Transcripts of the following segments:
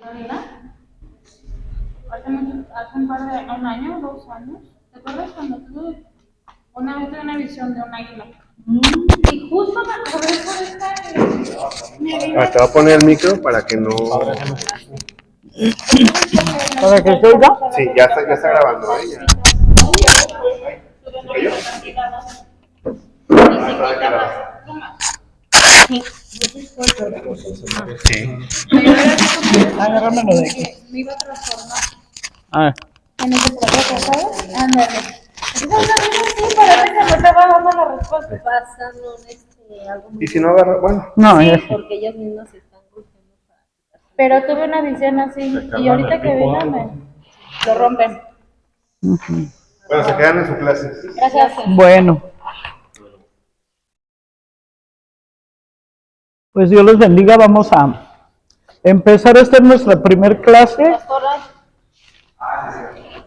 Navidad, hace un año, 2 años, ¿te acuerdas cuando tuve una vez una visión de un águila? Y justo me acordé por esta águila. Te voy a poner el micro para que no. ¿Para que se oiga? Sí, ya está grabando, ¿eh? Sí. Agárramelo de aquí. Me iba a transformar Ah, en ese proceso, ¿sabes? Ándale. Sí, parece que me estaba dando la respuesta. Pasan algo muy Y si no agarra, bueno. no, Sí, ya sé. porque ellas mismas se están golpeando para quitarse. Pero tuve una visión así y ahorita que vino lo rompen. Bueno, se quedan en su clase. Gracias. Bueno, pues Dios los bendiga. Vamos a empezar. Esta es nuestra primer clase.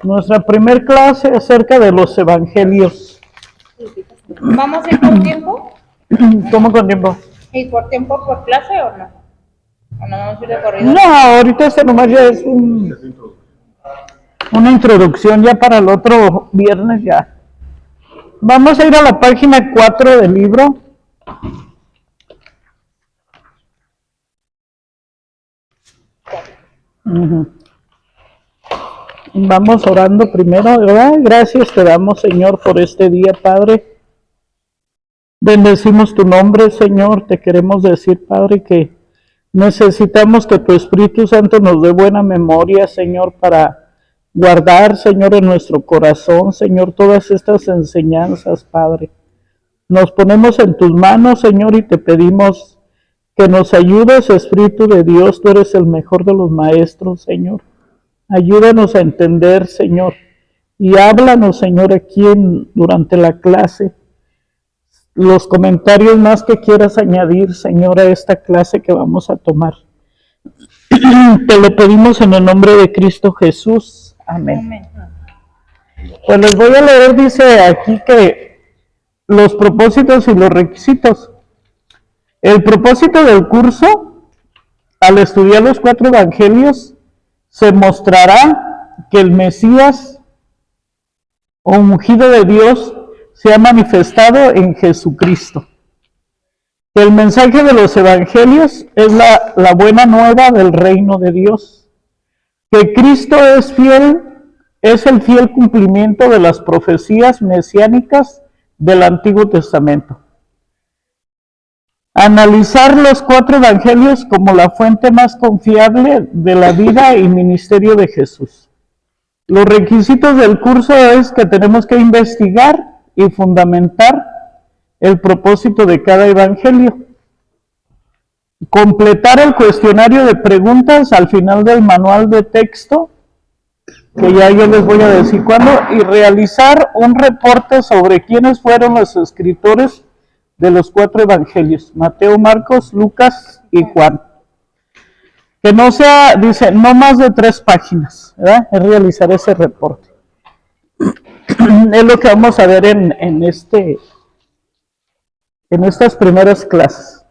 Nuestra primer clase acerca de los evangelios. ¿Vamos a ir por tiempo? ¿Cómo con tiempo? ¿Y por tiempo por clase o no? ¿O no vamos a ir de corrido? No, ahorita este nomás ya es una introducción ya para el otro viernes ya. Vamos a ir a la página 4 del libro. Vamos orando primero, ¿verdad? Gracias te damos, Señor, por este día, Padre. Bendecimos tu nombre, Señor. Te queremos decir, Padre, que necesitamos que tu Espíritu Santo nos dé buena memoria, Señor, para guardar, Señor, en nuestro corazón, Señor, todas estas enseñanzas, Padre. Nos ponemos en tus manos, Señor, y te pedimos que nos ayudes, Espíritu de Dios. Tú eres el mejor de los maestros, Señor. Ayúdanos a entender, Señor, y háblanos, Señor, aquí durante la clase. Los comentarios más que quieras añadir, Señor, a esta clase que vamos a tomar. Te lo pedimos en el nombre de Cristo Jesús. Amén. Pues les voy a leer, dice aquí que los propósitos y los requisitos. El propósito del curso, al estudiar los 4 evangelios, se mostrará que el Mesías o ungido de Dios se ha manifestado en Jesucristo. El mensaje de los evangelios es la buena nueva del reino de Dios. Que Cristo es el fiel cumplimiento de las profecías mesiánicas del Antiguo Testamento. Analizar los 4 evangelios como la fuente más confiable de la vida y ministerio de Jesús. Los requisitos del curso es que tenemos que investigar y fundamentar el propósito de cada evangelio. Completar el cuestionario de preguntas al final del manual de texto, que ya yo les voy a decir cuándo, y realizar un reporte sobre quiénes fueron los escritores de los 4 evangelios, Mateo, Marcos, Lucas y Juan. Que no sea, dice, no más de 3 páginas, ¿verdad? Es realizar ese reporte. Es lo que vamos a ver en estas primeras clases.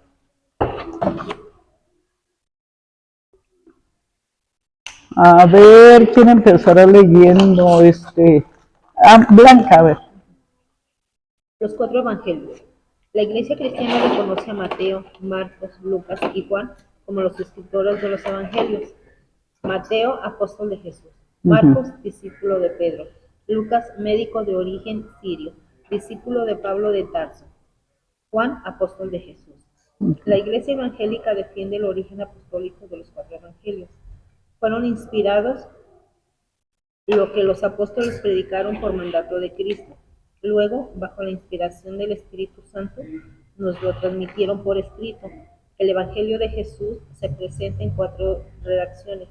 A ver, ¿quién empezará leyendo Blanca, a ver. Los 4 evangelios. La iglesia cristiana reconoce a Mateo, Marcos, Lucas y Juan como los escritores de los evangelios. Mateo, apóstol de Jesús. Marcos, discípulo de Pedro. Lucas, médico de origen sirio, discípulo de Pablo de Tarso. Juan, apóstol de Jesús. La iglesia evangélica defiende el origen apostólico de los 4 evangelios. Fueron inspirados lo que los apóstoles predicaron por mandato de Cristo. Luego, bajo la inspiración del Espíritu Santo, nos lo transmitieron por escrito. El Evangelio de Jesús se presenta en 4 redacciones: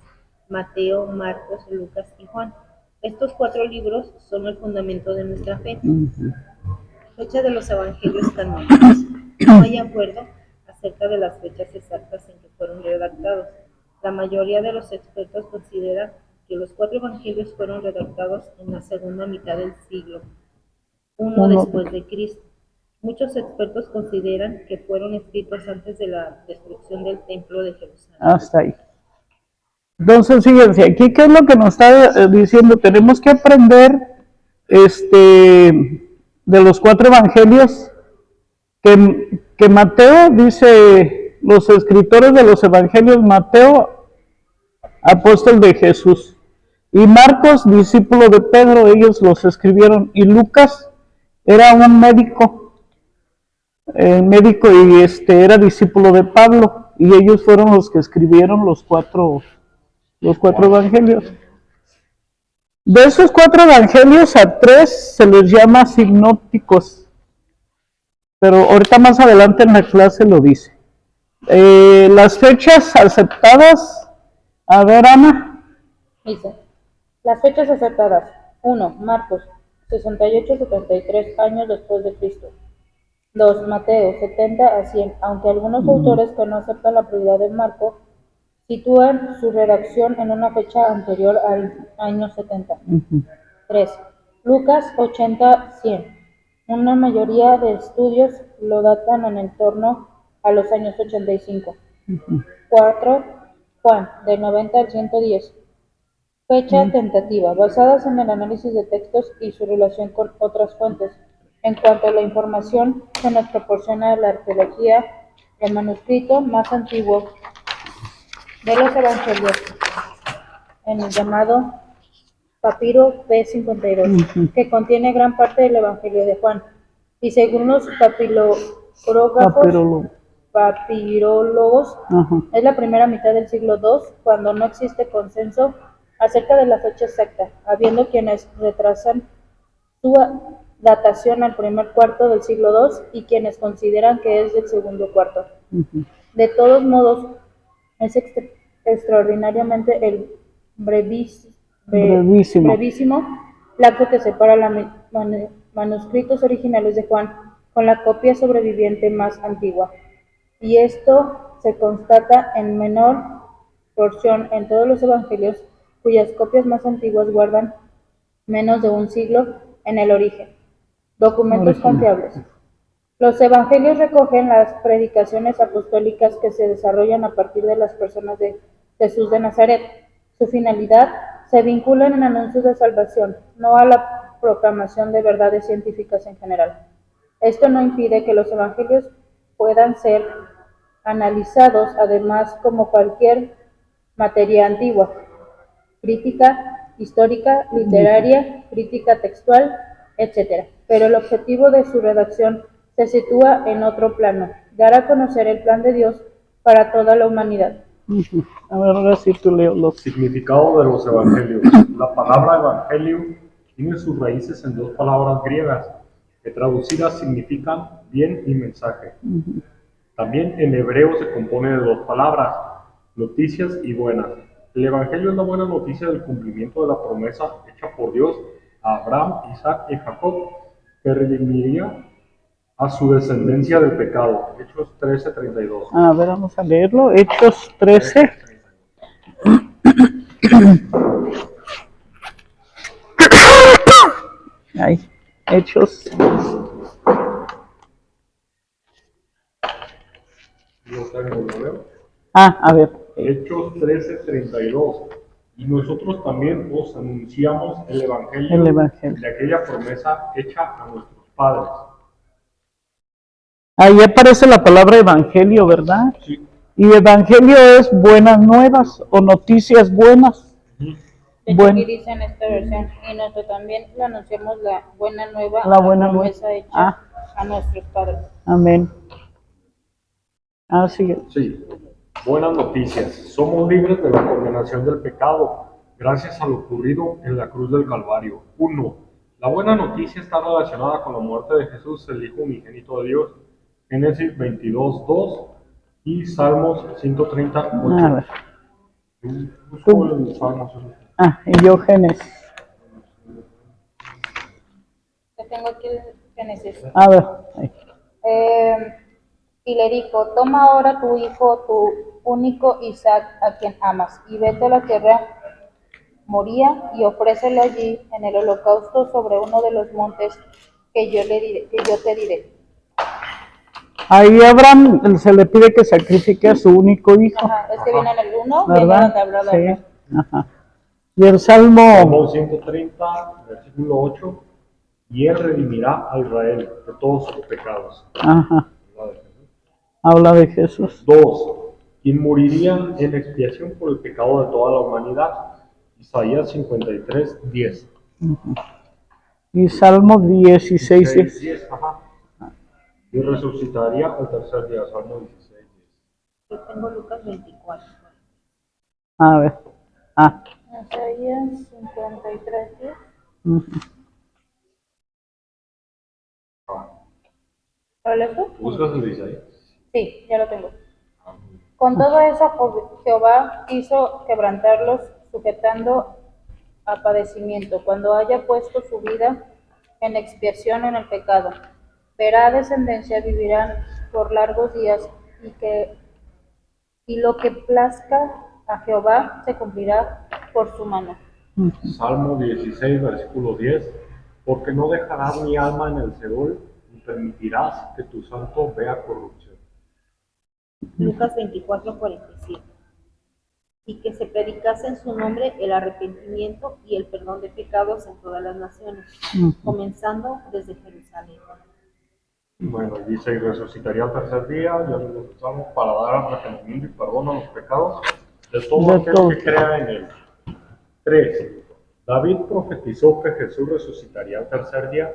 Mateo, Marcos, Lucas y Juan. Estos 4 libros son el fundamento de nuestra fe. Fecha de los Evangelios canónicos. No hay acuerdo acerca de las fechas exactas en que fueron redactados. La mayoría de los expertos consideran que los 4 evangelios fueron redactados en la segunda mitad del siglo I después de Cristo. Muchos expertos consideran que fueron escritos antes de la destrucción del templo de Jerusalén. Hasta ahí. Entonces, fíjense, aquí qué es lo que nos está diciendo. Tenemos que aprender de los 4 evangelios que Mateo dice, los escritores de los evangelios, Mateo, apóstol de Jesús, y Marcos, discípulo de Pedro, ellos los escribieron, y Lucas era un médico y era discípulo de Pablo, y ellos fueron los que escribieron los cuatro evangelios. De esos 4 evangelios, a 3 se les llama sinópticos, pero ahorita más adelante en la clase lo dice. Las fechas aceptadas, a ver, Ana. Dice, las fechas aceptadas. 1. Marcos, 68-73 años después de Cristo. 2. Mateo, 70 a 100, aunque algunos autores que no aceptan la prioridad de Marco sitúan su redacción en una fecha anterior al año 70. 3. Lucas, 80-100. Una mayoría de estudios lo datan en torno a los años 85. 4. Juan, de 90 al 110. Fecha tentativa, basadas en el análisis de textos y su relación con otras fuentes. En cuanto a la información que nos proporciona la arqueología, el manuscrito más antiguo de los evangelios, en el llamado papiro P52, que contiene gran parte del evangelio de Juan, y según los papirólogos, es la primera mitad del siglo II, cuando no existe consenso acerca de la fecha exacta, habiendo quienes retrasan su datación al primer cuarto del siglo II y quienes consideran que es del segundo cuarto. De todos modos, es extraordinariamente el brevísimo lapso que separa los manuscritos originales de Juan con la copia sobreviviente más antigua, y esto se constata en menor porción en todos los evangelios, cuyas copias más antiguas guardan menos de un siglo en el origen. Documentos confiables. Los evangelios recogen las predicaciones apostólicas que se desarrollan a partir de las personas de Jesús de Nazaret. Su finalidad se vincula en anuncios de salvación, no a la proclamación de verdades científicas en general. Esto no impide que los evangelios puedan ser analizados además como cualquier materia antigua: crítica histórica, literaria, crítica textual, etc. Pero el objetivo de su redacción se sitúa en otro plano: dar a conocer el plan de Dios para toda la humanidad. A ver, ahora sí tú leo los Significado de los evangelios. La palabra evangelio tiene sus raíces en 2 palabras griegas que traducidas significan bien y mensaje. También en hebreo se compone de 2 palabras, noticias y buenas. El evangelio es la buena noticia del cumplimiento de la promesa hecha por Dios a Abraham, Isaac y Jacob, que redimiría a su descendencia del pecado. Hechos 13:32. A ver, vamos a leerlo. Hechos 13. Ay, Hechos. A ver. Hechos 13:32. Y nosotros también os anunciamos el evangelio de aquella promesa hecha a nuestros padres. Ahí aparece la palabra evangelio, ¿verdad? Sí. Y evangelio es buenas nuevas o noticias buenas. De hecho, aquí dice en esta versión, y nosotros también le anunciamos la buena nueva, La buena promesa nueva. hecha a nuestros padres. Amén. Sigue. Sí. Buenas noticias. Somos libres de la condenación del pecado gracias a lo ocurrido en la cruz del Calvario. 1. La buena noticia está relacionada con la muerte de Jesús, el Hijo unigénito de Dios. Génesis 22:2 y Salmos 138. A ver. Salmos. Y yo Génesis. Yo tengo aquí el Génesis. A ver. Ahí. Y le dijo: toma ahora tu hijo, tu único Isaac, a quien amas, y vete a la tierra Moría, y ofrécelo allí en el holocausto sobre uno de los montes que yo te diré. Ahí a Abraham se le pide que sacrifique a su único hijo. Ajá, es que viene en el 1, ¿verdad? viene donde hablaba. Sí. Ajá. Y el Salmo, Salmo 130, versículo 8. Y él redimirá a Israel de todos sus pecados. ajá, Habla de Jesús. habla de Jesús. 2. Quien moriría en expiación por el pecado de toda la humanidad. Isaías 53, 10. Y Salmo 16, 10. Ajá. Y resucitaría al tercer día. Salmo 16, 10. Yo tengo Lucas 24. a ver, Isaías 53, 10. ujú. ¿Lo lees tú? ¿Buscas el de Isaías? Sí, ya lo tengo. Con todo eso, Jehová quiso quebrantarlos, sujetando a padecimiento, cuando haya puesto su vida en expiación en el pecado. Verá descendencia, vivirán por largos días, y lo que plazca a Jehová se cumplirá por su mano. Salmo 16, versículo 10. Porque no dejarás mi alma en el Seol, ni permitirás que tu santo vea corrupción. Lucas 24, 47. Y que se predicase en su nombre el arrepentimiento y el perdón de pecados en todas las naciones, comenzando desde Jerusalén. Bueno, dice, y resucitaría al tercer día, ya lo usamos para dar arrepentimiento y perdón a los pecados de todo De aquel todo. que crea en él. 3. David profetizó que Jesús resucitaría al tercer día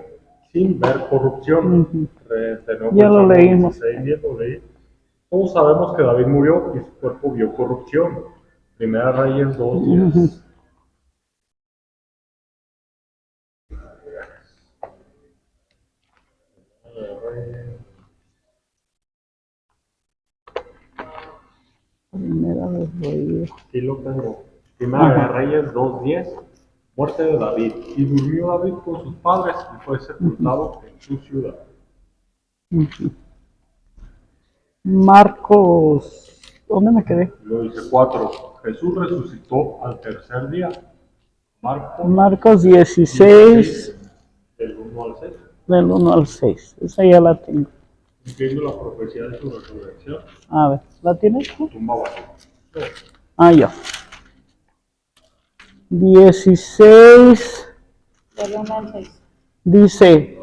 sin ver corrupción. De nuevo, Ya lo Salmo leímos. 16, 10 lo leí. Todos sabemos que David murió y su cuerpo vio corrupción. Primera Reyes 2, 10. Primera de Reyes. Sí lo tengo. Primera de Reyes 2:10. Muerte de David. Y durmió David con sus padres y fue sepultado en su ciudad. Marcos, ¿dónde me quedé? Luego dice 4. Jesús resucitó al tercer día. Marcos 16, del 1 al 6. del 1 al 6. Esa ya la tengo. Cumpliendo la profecía de su resurrección, A ver, ¿la tienes tú? tumba vacía. Ah, ya. 16 Del 1 al 6. dice: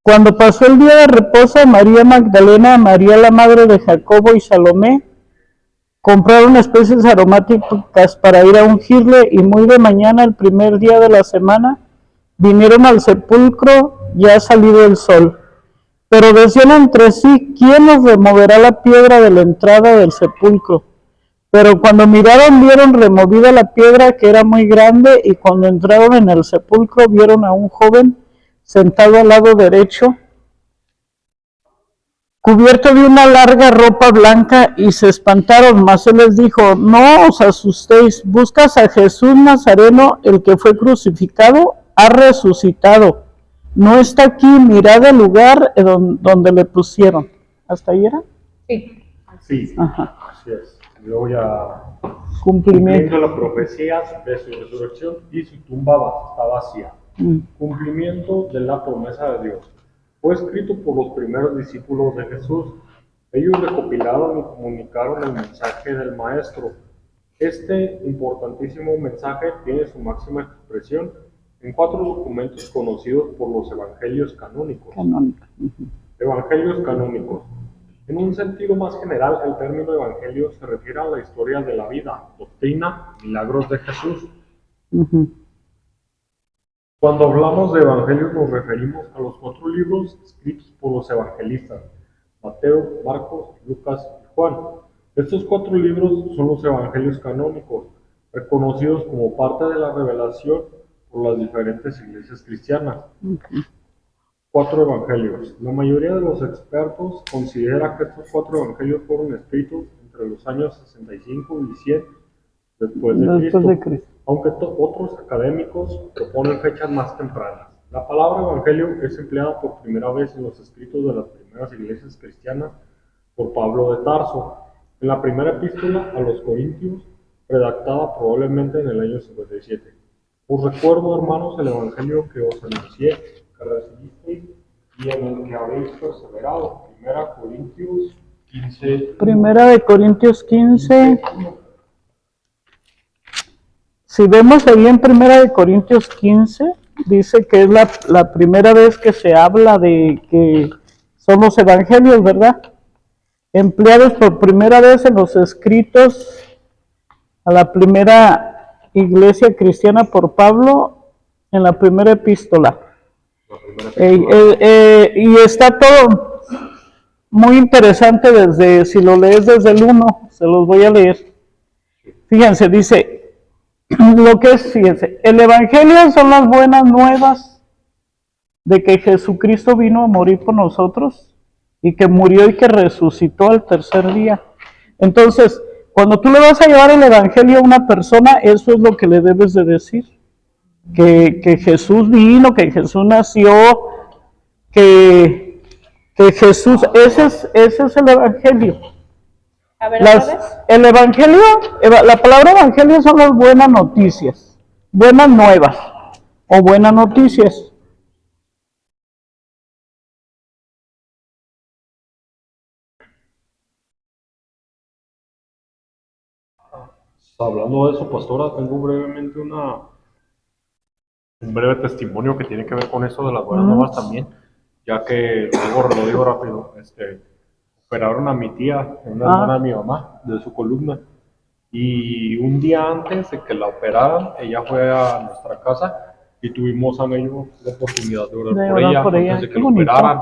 Cuando pasó el día de reposo, María Magdalena, María la madre de Jacobo y Salomé compraron especies aromáticas para ir a ungirle, y muy de mañana, el primer día de la semana, vinieron al sepulcro ya salido el sol. Pero decían entre sí: ¿quién nos removerá la piedra de la entrada del sepulcro? Pero cuando miraron, vieron removida la piedra, que era muy grande, y cuando entraron en el sepulcro, vieron a un joven sentado al lado derecho, cubierto de una larga ropa blanca, y se espantaron. Mas él les dijo: no os asustéis, buscas a Jesús Nazareno, el que fue crucificado, ha resucitado. No está aquí, mirad el lugar donde le pusieron. ¿Hasta ahí era? Sí. Sí, Ajá. así es. Luego ya Cumplimiento. cumpliendo la profecía de su resurrección y su tumba está vacía. Cumplimiento de la promesa de Dios. Fue escrito por los primeros discípulos de Jesús. Ellos recopilaron y comunicaron el mensaje del Maestro. Este importantísimo mensaje tiene su máxima expresión en 4 documentos conocidos por los evangelios canónicos. Canónica. Evangelios canónicos. En un sentido más general, el término evangelio se refiere a la historia de la vida, doctrina, milagros de Jesús. Cuando hablamos de evangelios nos referimos a los 4 libros escritos por los evangelistas: Mateo, Marcos, Lucas y Juan. Estos 4 libros son los evangelios canónicos, reconocidos como parte de la revelación por las diferentes iglesias cristianas. 4 evangelios. La mayoría de los expertos considera que estos 4 evangelios fueron escritos entre los años 65 y 100 después de Cristo. Aunque otros académicos proponen fechas más tempranas. La palabra evangelio es empleada por primera vez en los escritos de las primeras iglesias cristianas por Pablo de Tarso, en la primera epístola a los Corintios, redactada probablemente en el año 57. Os recuerdo, hermanos, el evangelio que os anuncié, que recibisteis y en el que habéis perseverado. Primera de Corintios 15. si vemos ahí en 1 Corintios 15, dice que es la primera vez que se habla de que son los evangelios, ¿verdad? Empleados por primera vez en los escritos a la primera iglesia cristiana por Pablo en la primera epístola. Y está todo muy interesante desde, si lo lees desde el 1, se los voy a leer. Fíjense, dice, lo que es, fíjense, el evangelio son las buenas nuevas de que Jesucristo vino a morir por nosotros y que murió y que resucitó al tercer día. Entonces, cuando tú le vas a llevar el evangelio a una persona, eso es lo que le debes de decir. Que Jesús vino, que Jesús nació, que Jesús, ese es el evangelio. A ver, ¿otra vez? El evangelio, la palabra evangelio son las buenas noticias, buenas nuevas o buenas noticias. Hablando de eso, pastora, tengo brevemente un breve testimonio que tiene que ver con eso de las buenas nuevas también, ya que luego lo digo rápido, operaron a mi tía, una hermana de mi mamá, de su columna, y un día antes de que la operaran, ella fue a nuestra casa y tuvimos a ellos la oportunidad de orar por ella antes de que la operaran,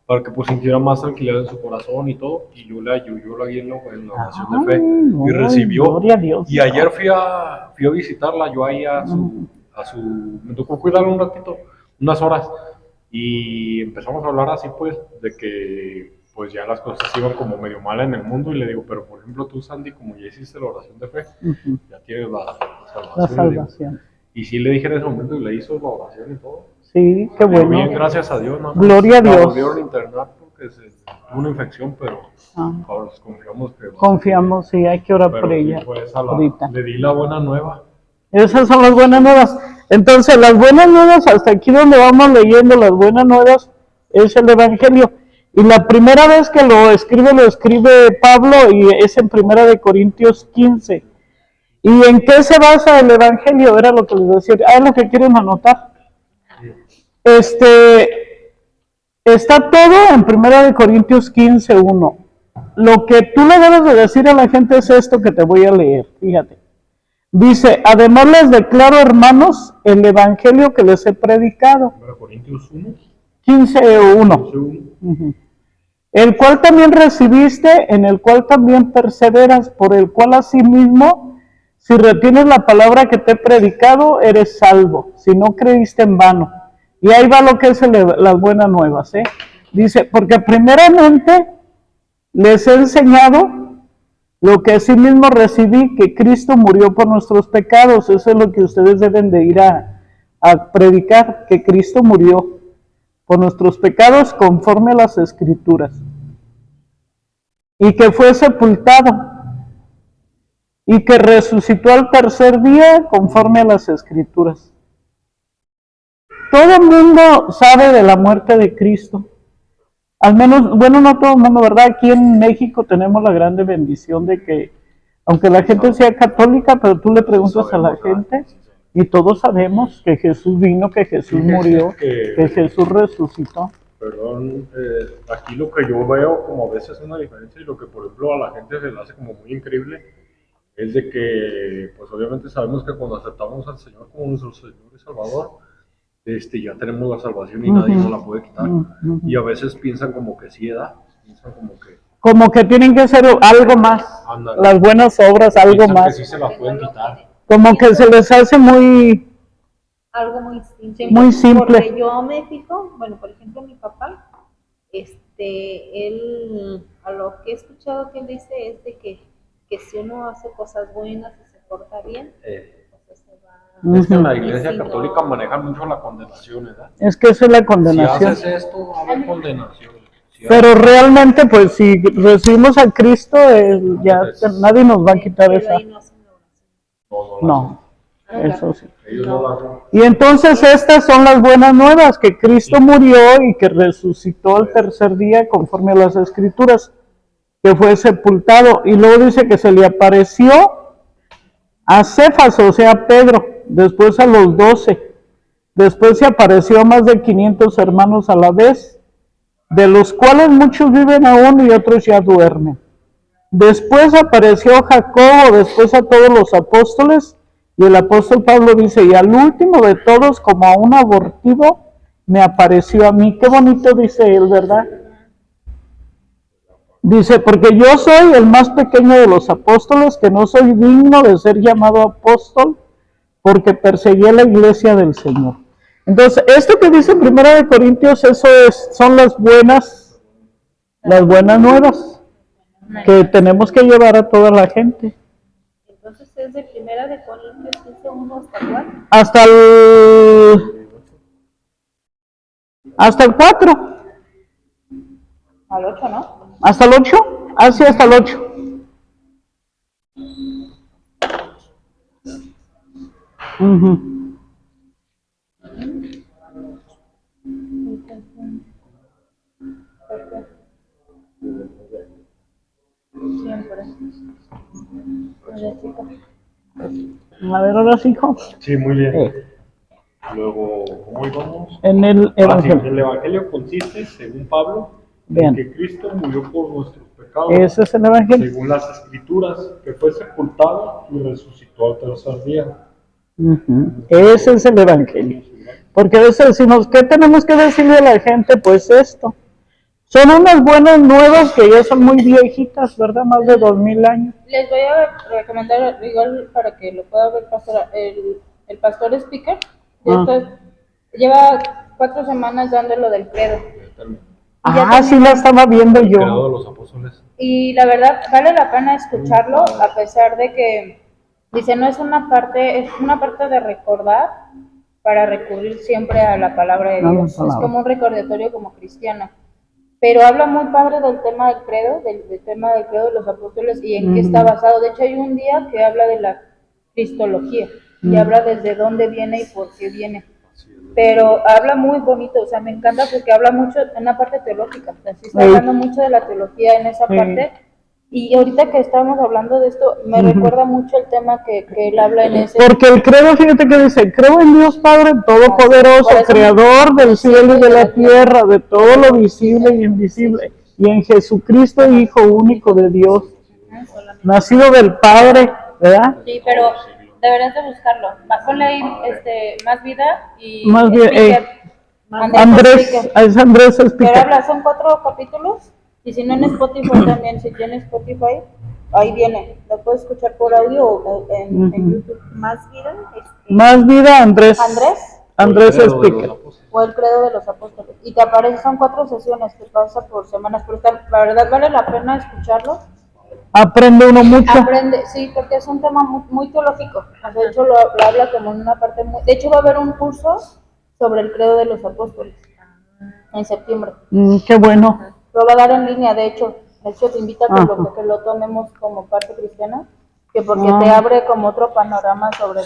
para que pues sintiera más tranquilidad en su corazón y todo, y yo la guié en la oración de fe, y recibió, gloria a Dios. y ayer fui a visitarla, yo ahí me tocó cuidarla un ratito, unas horas, y empezamos a hablar así pues, de que pues ya las cosas iban como medio mal en el mundo, y le digo, pero por ejemplo tú, Sandy, como ya hiciste la oración de fe, ya tienes la salvación. Y sí le dije en ese momento y le hizo la oración y todo. Sí, qué bueno. Bien, gracias a Dios. ¿No? Gloria a Dios. La volvieron a internar porque tuvo una infección, pero ahora confiamos que... Confiamos, sí, hay que orar por ella. Pues ahorita. Le di la buena nueva. Esas son las buenas nuevas. Entonces, las buenas nuevas, hasta aquí donde vamos leyendo las buenas nuevas, es el evangelio. Y la primera vez que lo escribe Pablo, y es en 1 Corintios 15. ¿Y en qué se basa el evangelio? Era lo que les decía. Es lo que quieren anotar. Está todo en 1 Corintios 15:1. Lo que tú le debes de decir a la gente es esto que te voy a leer. Fíjate. Dice, además les declaro, hermanos, el evangelio que les he predicado. 1 Corintios 1. 15:1. El cual también recibiste, en el cual también perseveras, por el cual asimismo, si retienes la palabra que te he predicado, eres salvo, si no creíste en vano. Y ahí va lo que es las buenas nuevas, ¿eh? Dice, porque primeramente les he enseñado lo que asimismo recibí, que Cristo murió por nuestros pecados. Eso es lo que ustedes deben de ir a predicar, que Cristo murió por nuestros pecados conforme a las Escrituras. Y que fue sepultado. Y que resucitó al tercer día conforme a las Escrituras. Todo el mundo sabe de la muerte de Cristo. Al menos, bueno, no todo el mundo, ¿verdad? Aquí en México tenemos la grande bendición de que, aunque la gente sea católica, pero tú le preguntas a la gente y todos sabemos que Jesús vino, que Jesús murió, que Jesús resucitó. Perdón, aquí lo que yo veo como a veces una diferencia y lo que por ejemplo a la gente se le hace como muy increíble es de que, pues obviamente sabemos que cuando aceptamos al Señor como nuestro Señor y Salvador, ya tenemos la salvación y nadie nos la puede quitar. Y a veces piensan como que sí, piensan como que tienen que hacer algo más. Ándale. Las buenas obras, algo piensan más. que sí se la pueden quitar. Como que se les hace Algo muy simple. Muy simple. Porque yo me fijo, bueno, por ejemplo, mi papá, él, a lo que he escuchado que él dice es de que si uno hace cosas buenas y se porta bien, pues se va... Es que en la Iglesia Católica manejan mucho la condenación, ¿verdad? Es que esa es la condenación. Si haces esto, va a haber condenación. Pero realmente, pues, si recibimos a Cristo, ya nadie nos va a quitar esa. No, eso sí. Ellos no la hacen. Y entonces estas son las buenas nuevas, que Cristo murió y que resucitó al tercer día conforme a las Escrituras, que fue sepultado. Y luego dice que se le apareció a Cefas, o sea, Pedro, después a los 12, después se apareció a más de 500 hermanos a la vez, de los cuales muchos viven aún y otros ya duermen. Después apareció Jacobo, después a todos los apóstoles, y el apóstol Pablo dice, y al último de todos, como a un abortivo, me apareció a mí. Qué bonito dice él, ¿verdad? Dice, porque yo soy el más pequeño de los apóstoles, que no soy digno de ser llamado apóstol, porque perseguí a la iglesia del Señor. Entonces, esto que dice Primera de Corintios, eso son las buenas nuevas que tenemos que llevar a toda la gente. Entonces es de Primera de Corintios 15:1 hasta 4. Hasta el 4. Al 8, ¿no? ¿Hasta el 8? Ah, sí, hasta el 8. Siempre. A ver, ahora sí, hijo. Sí, muy bien. Luego, ¿cómo íbamos? En el Sí, Evangelio. el Evangelio consiste, según Pablo, Bien. en que Cristo murió por nuestros pecados, Ese es el Evangelio. según las Escrituras, que fue sepultado y resucitó al tercer día. Ese es el Evangelio. Porque a veces decimos, ¿qué tenemos que decirle a la gente? Pues esto. Son unas buenas nuevas que ya son muy viejitas, ¿verdad? Más de 2000 años. Les voy a recomendar, igual para que lo pueda ver el pastor speaker. Lleva 4 semanas dando lo del credo. Sí la estaba viendo yo. Credo de los apóstoles. Y la verdad, vale la pena escucharlo, a pesar de que dice, no es una parte, es una parte de recordar para recurrir siempre a la palabra de Dios. Es como un recordatorio como cristiano. Pero habla muy padre del tema del credo, del tema del credo de los apóstoles y en qué está basado. De hecho, hay un día que habla de la cristología y habla desde dónde viene y por qué viene. Pero habla muy bonito, o sea, me encanta porque habla mucho en una parte teológica. O sea, sí está hablando mucho de la teología en esa parte. Y ahorita que estamos hablando de esto, me recuerda mucho el tema que él habla en ese. Porque el credo, fíjate que dice, creo en Dios Padre Todopoderoso, Creador del cielo y de la tierra, de todo lo visible y invisible, y en Jesucristo, Hijo único de Dios, nacido del Padre, ¿verdad? Sí, pero deberías de buscarlo. Ponle ahí Más Vida y Más bien, speaker. Andrés, Speaker. es Andrés Pero Speaker. habla, son 4 capítulos. Y si no en Spotify también, si tienes Spotify, ahí viene. Lo puedes escuchar por audio o en YouTube. Más vida. Más vida, Andrés. Andrés Speaker. O el credo de los apóstoles. Y te aparece, son 4 sesiones, te pasa por semanas. Pero la verdad vale la pena escucharlo. Aprende uno mucho. Aprende, sí, porque es un tema muy teológico. O sea, de hecho, lo habla como en una parte muy. De hecho, va a haber un curso sobre el credo de los apóstoles en septiembre. Qué bueno. Lo va a dar en línea, de hecho te invita a que lo tomemos como parte cristiana, que porque te abre como otro panorama sobre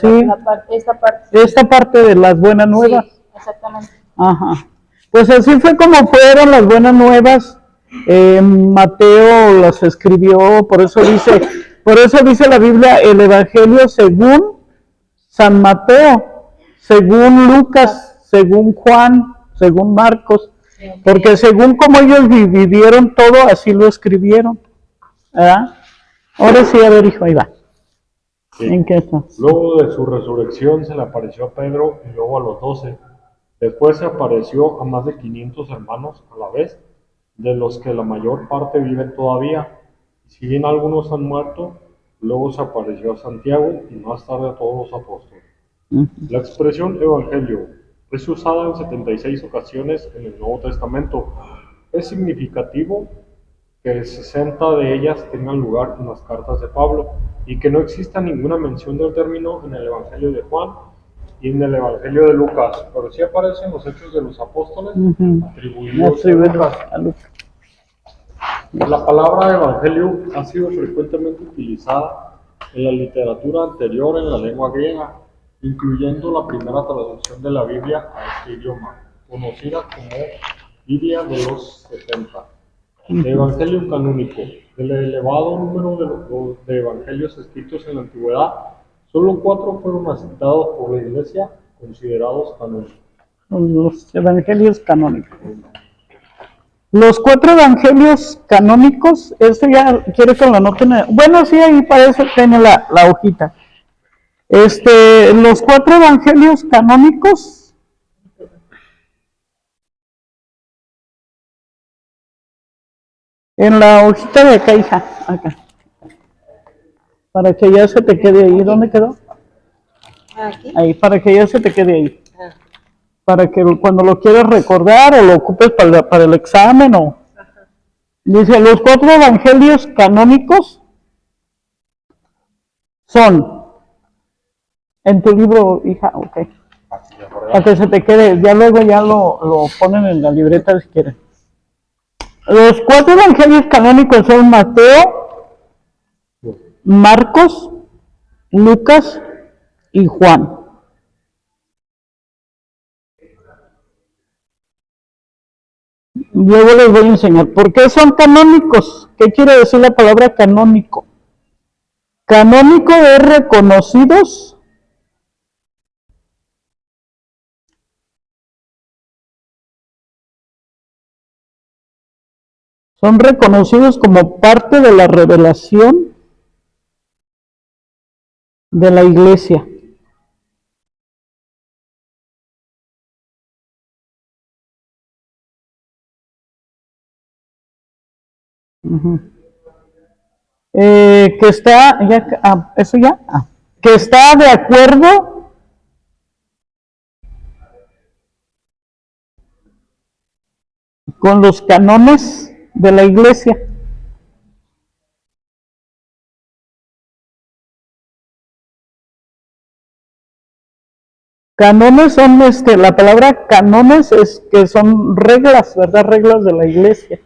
esta parte de las buenas nuevas. Sí, exactamente. Pues así fue como fueron las buenas nuevas. Mateo las escribió, por eso dice la Biblia el Evangelio según San Mateo, según Lucas, según Juan, según Marcos. Porque según como ellos vivieron todo, así lo escribieron. ¿Verdad? Ahora sí, a ver, hijo, ahí va. Sí. ¿En qué está? Luego de su resurrección se le apareció a Pedro y luego a los 12. Después se apareció a más de 500 hermanos a la vez, de los que la mayor parte viven todavía. Si bien algunos han muerto, luego se apareció a Santiago y más tarde a todos los apóstoles. La expresión evangelio es usada en 76 ocasiones en el Nuevo Testamento. Es significativo que 60 de ellas tengan lugar en las cartas de Pablo y que no exista ninguna mención del término en el Evangelio de Juan y en el Evangelio de Lucas, pero sí aparecen los Hechos de los Apóstoles atribuidos a Lucas. La palabra evangelio ha sido frecuentemente utilizada en la literatura anterior en la lengua griega, incluyendo la primera traducción de la Biblia a este idioma, conocida como Biblia de los 70. Evangelio canónico. El elevado número de evangelios escritos en la antigüedad Solo 4 fueron aceptados por la Iglesia, considerados canónicos. Los evangelios canónicos. Los 4 evangelios canónicos, esto ya quiero que lo anoten. Bueno, sí, ahí para eso tiene la hojita. Los 4 evangelios canónicos en la hojita de acá, hija, acá. Para que ya se te quede ahí. ¿Dónde quedó? Aquí. Ahí, para que ya se te quede ahí. Ah. Para que cuando lo quieras recordar o lo ocupes para el examen o... Dice, los 4 evangelios canónicos son, en tu libro, hija, ok, para que se te quede, ya luego ya lo ponen en la libreta si quieren. Los 4 evangelios canónicos son Mateo, Marcos, Lucas y Juan. Luego les voy a enseñar por qué son canónicos. ¿Qué quiere decir la palabra canónico? Canónico es reconocidos son reconocidos como parte de la revelación de la Iglesia. Que está, ya, eso ya, que está de acuerdo con los cánones de la Iglesia. Cánones son, la palabra cánones es que son reglas, ¿verdad? Reglas de la Iglesia.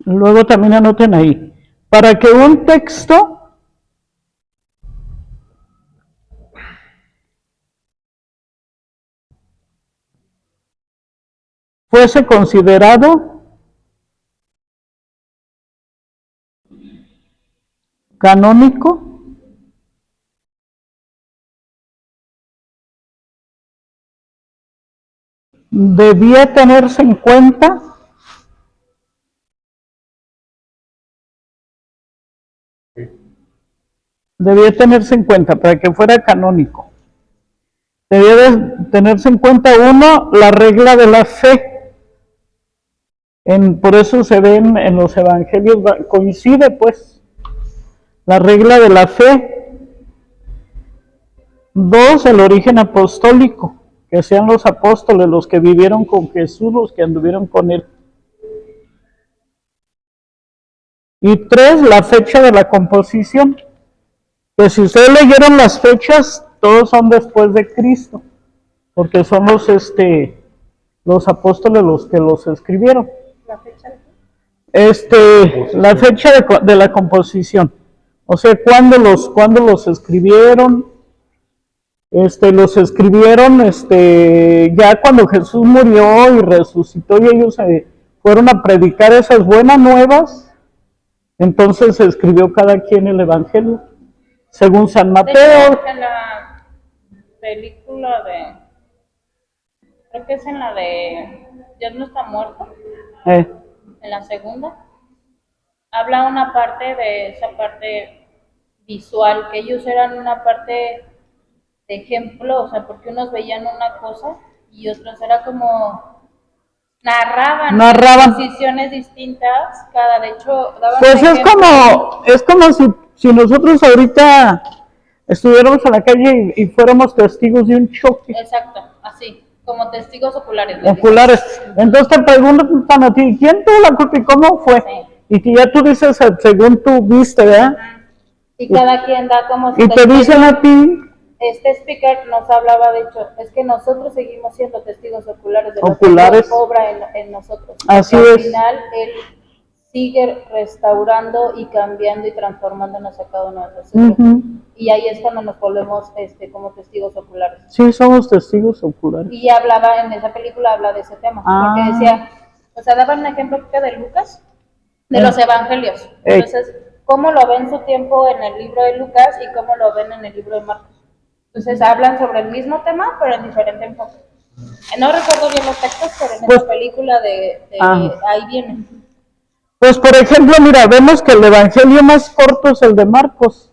Luego también anoten ahí. Para que un texto fuese considerado canónico, debía tenerse en cuenta para que fuera canónico. Debía de tenerse en cuenta, uno, la regla de la fe. Por eso se ven en los evangelios, coincide pues, la regla de la fe. 2, el origen apostólico, que sean los apóstoles los que vivieron con Jesús, los que anduvieron con él. Y 3, la fecha de la composición, que si ustedes leyeron las fechas, todos son después de Cristo, porque son los apóstoles los que los escribieron. ¿La fecha de La fecha de la composición, o sea, cuando los escribieron. Los escribieron ya cuando Jesús murió y resucitó y ellos fueron a predicar esas buenas nuevas, entonces se escribió cada quien el evangelio según San Mateo. En la película creo que es en la de Dios no está muerto, en la segunda, habla una parte de esa parte visual, que ellos eran una parte de ejemplo, o sea, porque unos veían una cosa y otros era como narraban posiciones distintas, de hecho daban pues es como si nosotros ahorita estuviéramos en la calle y fuéramos testigos de un choque. Exacto, así, como testigos oculares. Entonces te preguntan a ti, ¿quién tuvo la culpa y cómo fue? Sí. Y que ya tú dices según tú viste, ¿verdad? Y cada quien da como... Y te dicen a ti... Este speaker nos hablaba, de hecho, es que nosotros seguimos siendo testigos oculares de lo que Dios obra en nosotros. Así es. Al final, Él sigue restaurando y cambiando y transformándonos a cada uno de nosotros. Y ahí es cuando nos volvemos como testigos oculares. Sí, somos testigos oculares. Y hablaba, en esa película habla de ese tema, porque decía, o sea, daban un ejemplo creo que de Lucas, de los evangelios. Entonces, cómo lo ven su tiempo en el libro de Lucas y cómo lo ven en el libro de Marcos. Entonces hablan sobre el mismo tema, pero en diferente enfoque. No recuerdo bien los textos, pero en esa película ahí viene. Pues por ejemplo, mira, vemos que el evangelio más corto es el de Marcos.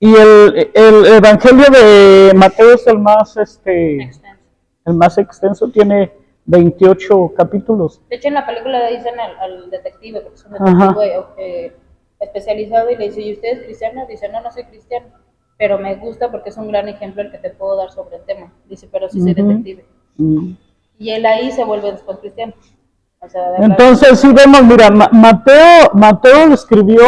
Y el evangelio de Mateo es el más extenso, tiene 28 capítulos. De hecho, en la película le dicen al detective, porque es un detective especializado, y le dice, ¿y usted es cristiano? Dice, no, no soy cristiano, pero me gusta porque es un gran ejemplo el que te puedo dar sobre el tema. Dice, pero sí soy detective. Y él ahí se vuelve después cristiano. O sea, entonces sí vemos, mira, Mateo escribió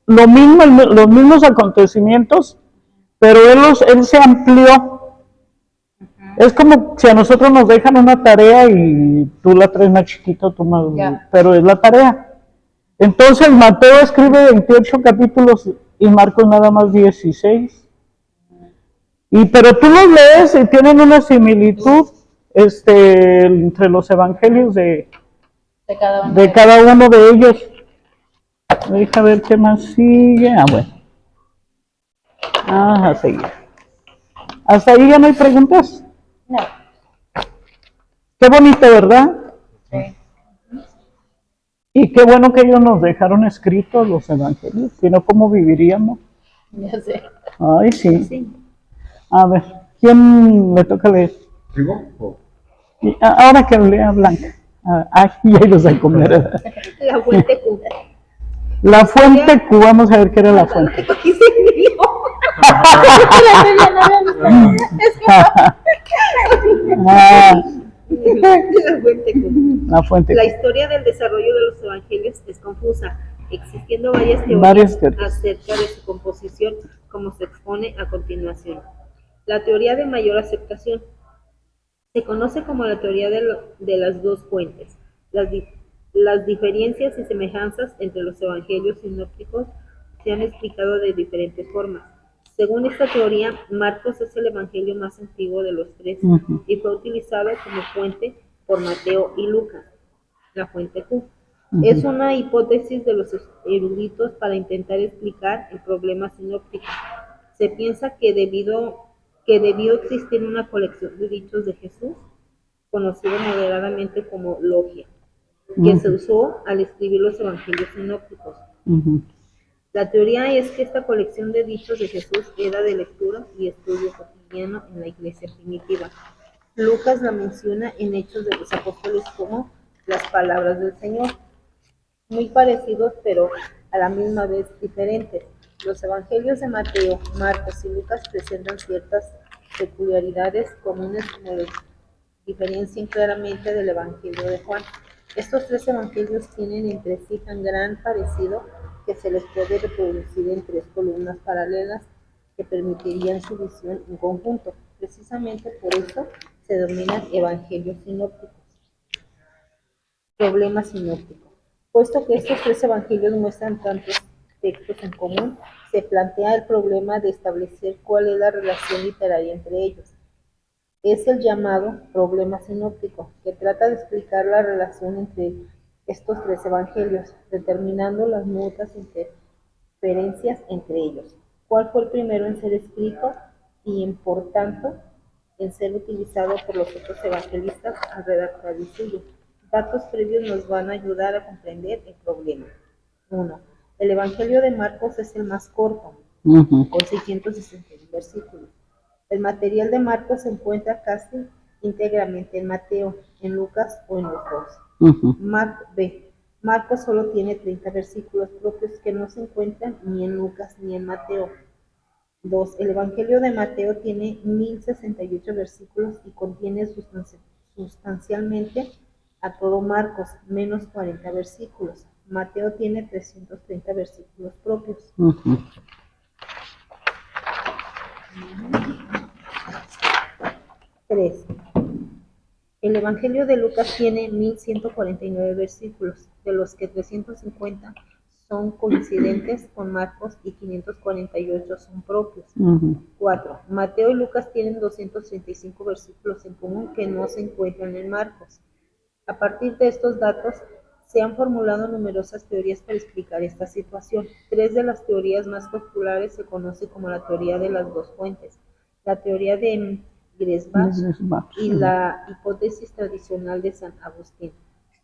lo mismo, los mismos acontecimientos, pero él se amplió. Es como si a nosotros nos dejan una tarea y tú la traes más chiquita, pero es la tarea. Entonces Mateo escribe 28 capítulos y Marcos nada más 16. Pero tú los lees y tienen una similitud entre los evangelios de cada uno de ellos. Deja ver qué más sigue. Bueno. A seguir. ¿Hasta ahí ya no hay preguntas? No. Qué bonito, ¿verdad? Sí. Y qué bueno que ellos nos dejaron escritos los evangelios, si no, ¿cómo viviríamos? Ya sé. Ay, sí. A ver, ¿quién le toca leer? ¿Digo? Ahora que lea Blanca. Ya los a comer. La fuente Q. La fuente Q, vamos a ver qué era la fuente. Aquí se vio. La fuente Q. La fuente La Q. historia del desarrollo de los evangelios es confusa, existiendo varias teorías acerca de su composición, como se expone a continuación. La teoría de mayor aceptación se conoce como la teoría de las dos fuentes. Las diferencias y semejanzas entre los evangelios sinópticos se han explicado de diferentes formas. Según esta teoría, Marcos es el evangelio más antiguo de los tres y fue utilizado como fuente por Mateo y Lucas, la fuente Q. Es una hipótesis de los eruditos para intentar explicar el problema sinóptico. Se piensa que debió existir una colección de dichos de Jesús, conocida moderadamente como logia, que se usó al escribir los evangelios sinópticos. La teoría es que esta colección de dichos de Jesús era de lectura y estudio cotidiano en la iglesia primitiva. Lucas la menciona en Hechos de los Apóstoles como las palabras del Señor, muy parecidos pero a la misma vez diferentes. Los evangelios de Mateo, Marcos y Lucas presentan ciertas peculiaridades comunes que los diferencian claramente del evangelio de Juan. Estos tres evangelios tienen entre sí tan gran parecido que se les puede reproducir en tres columnas paralelas que permitirían su visión en conjunto. Precisamente por eso se denominan evangelios sinópticos. Problema sinóptico. Puesto que estos tres evangelios muestran tantos textos en común, se plantea el problema de establecer cuál es la relación literaria entre ellos. Es el llamado problema sinóptico, que trata de explicar la relación entre estos tres evangelios, determinando las mutuas interferencias entre ellos. ¿Cuál fue el primero en ser escrito y, por tanto, en ser utilizado por los otros evangelistas al redactar el suyo? Datos previos nos van a ayudar a comprender el problema. 1. El Evangelio de Marcos es el más corto, con 661 versículos. El material de Marcos se encuentra casi íntegramente en Mateo, en Lucas o en los dos. Marcos solo tiene 30 versículos propios que no se encuentran ni en Lucas ni en Mateo. 2. El Evangelio de Mateo tiene 1068 versículos y contiene sustancialmente a todo Marcos, menos 40 versículos. Mateo tiene 330 versículos propios. 3. El Evangelio de Lucas tiene 1149 versículos, de los que 350 son coincidentes con Marcos y 548 son propios. Ujú. 4. Mateo y Lucas tienen 235 versículos en común que no se encuentran en Marcos. A partir de estos datos, se han formulado numerosas teorías para explicar esta situación. Tres de las teorías más populares se conocen como la teoría de las dos fuentes, la teoría de Gresbach y la hipótesis tradicional de San Agustín.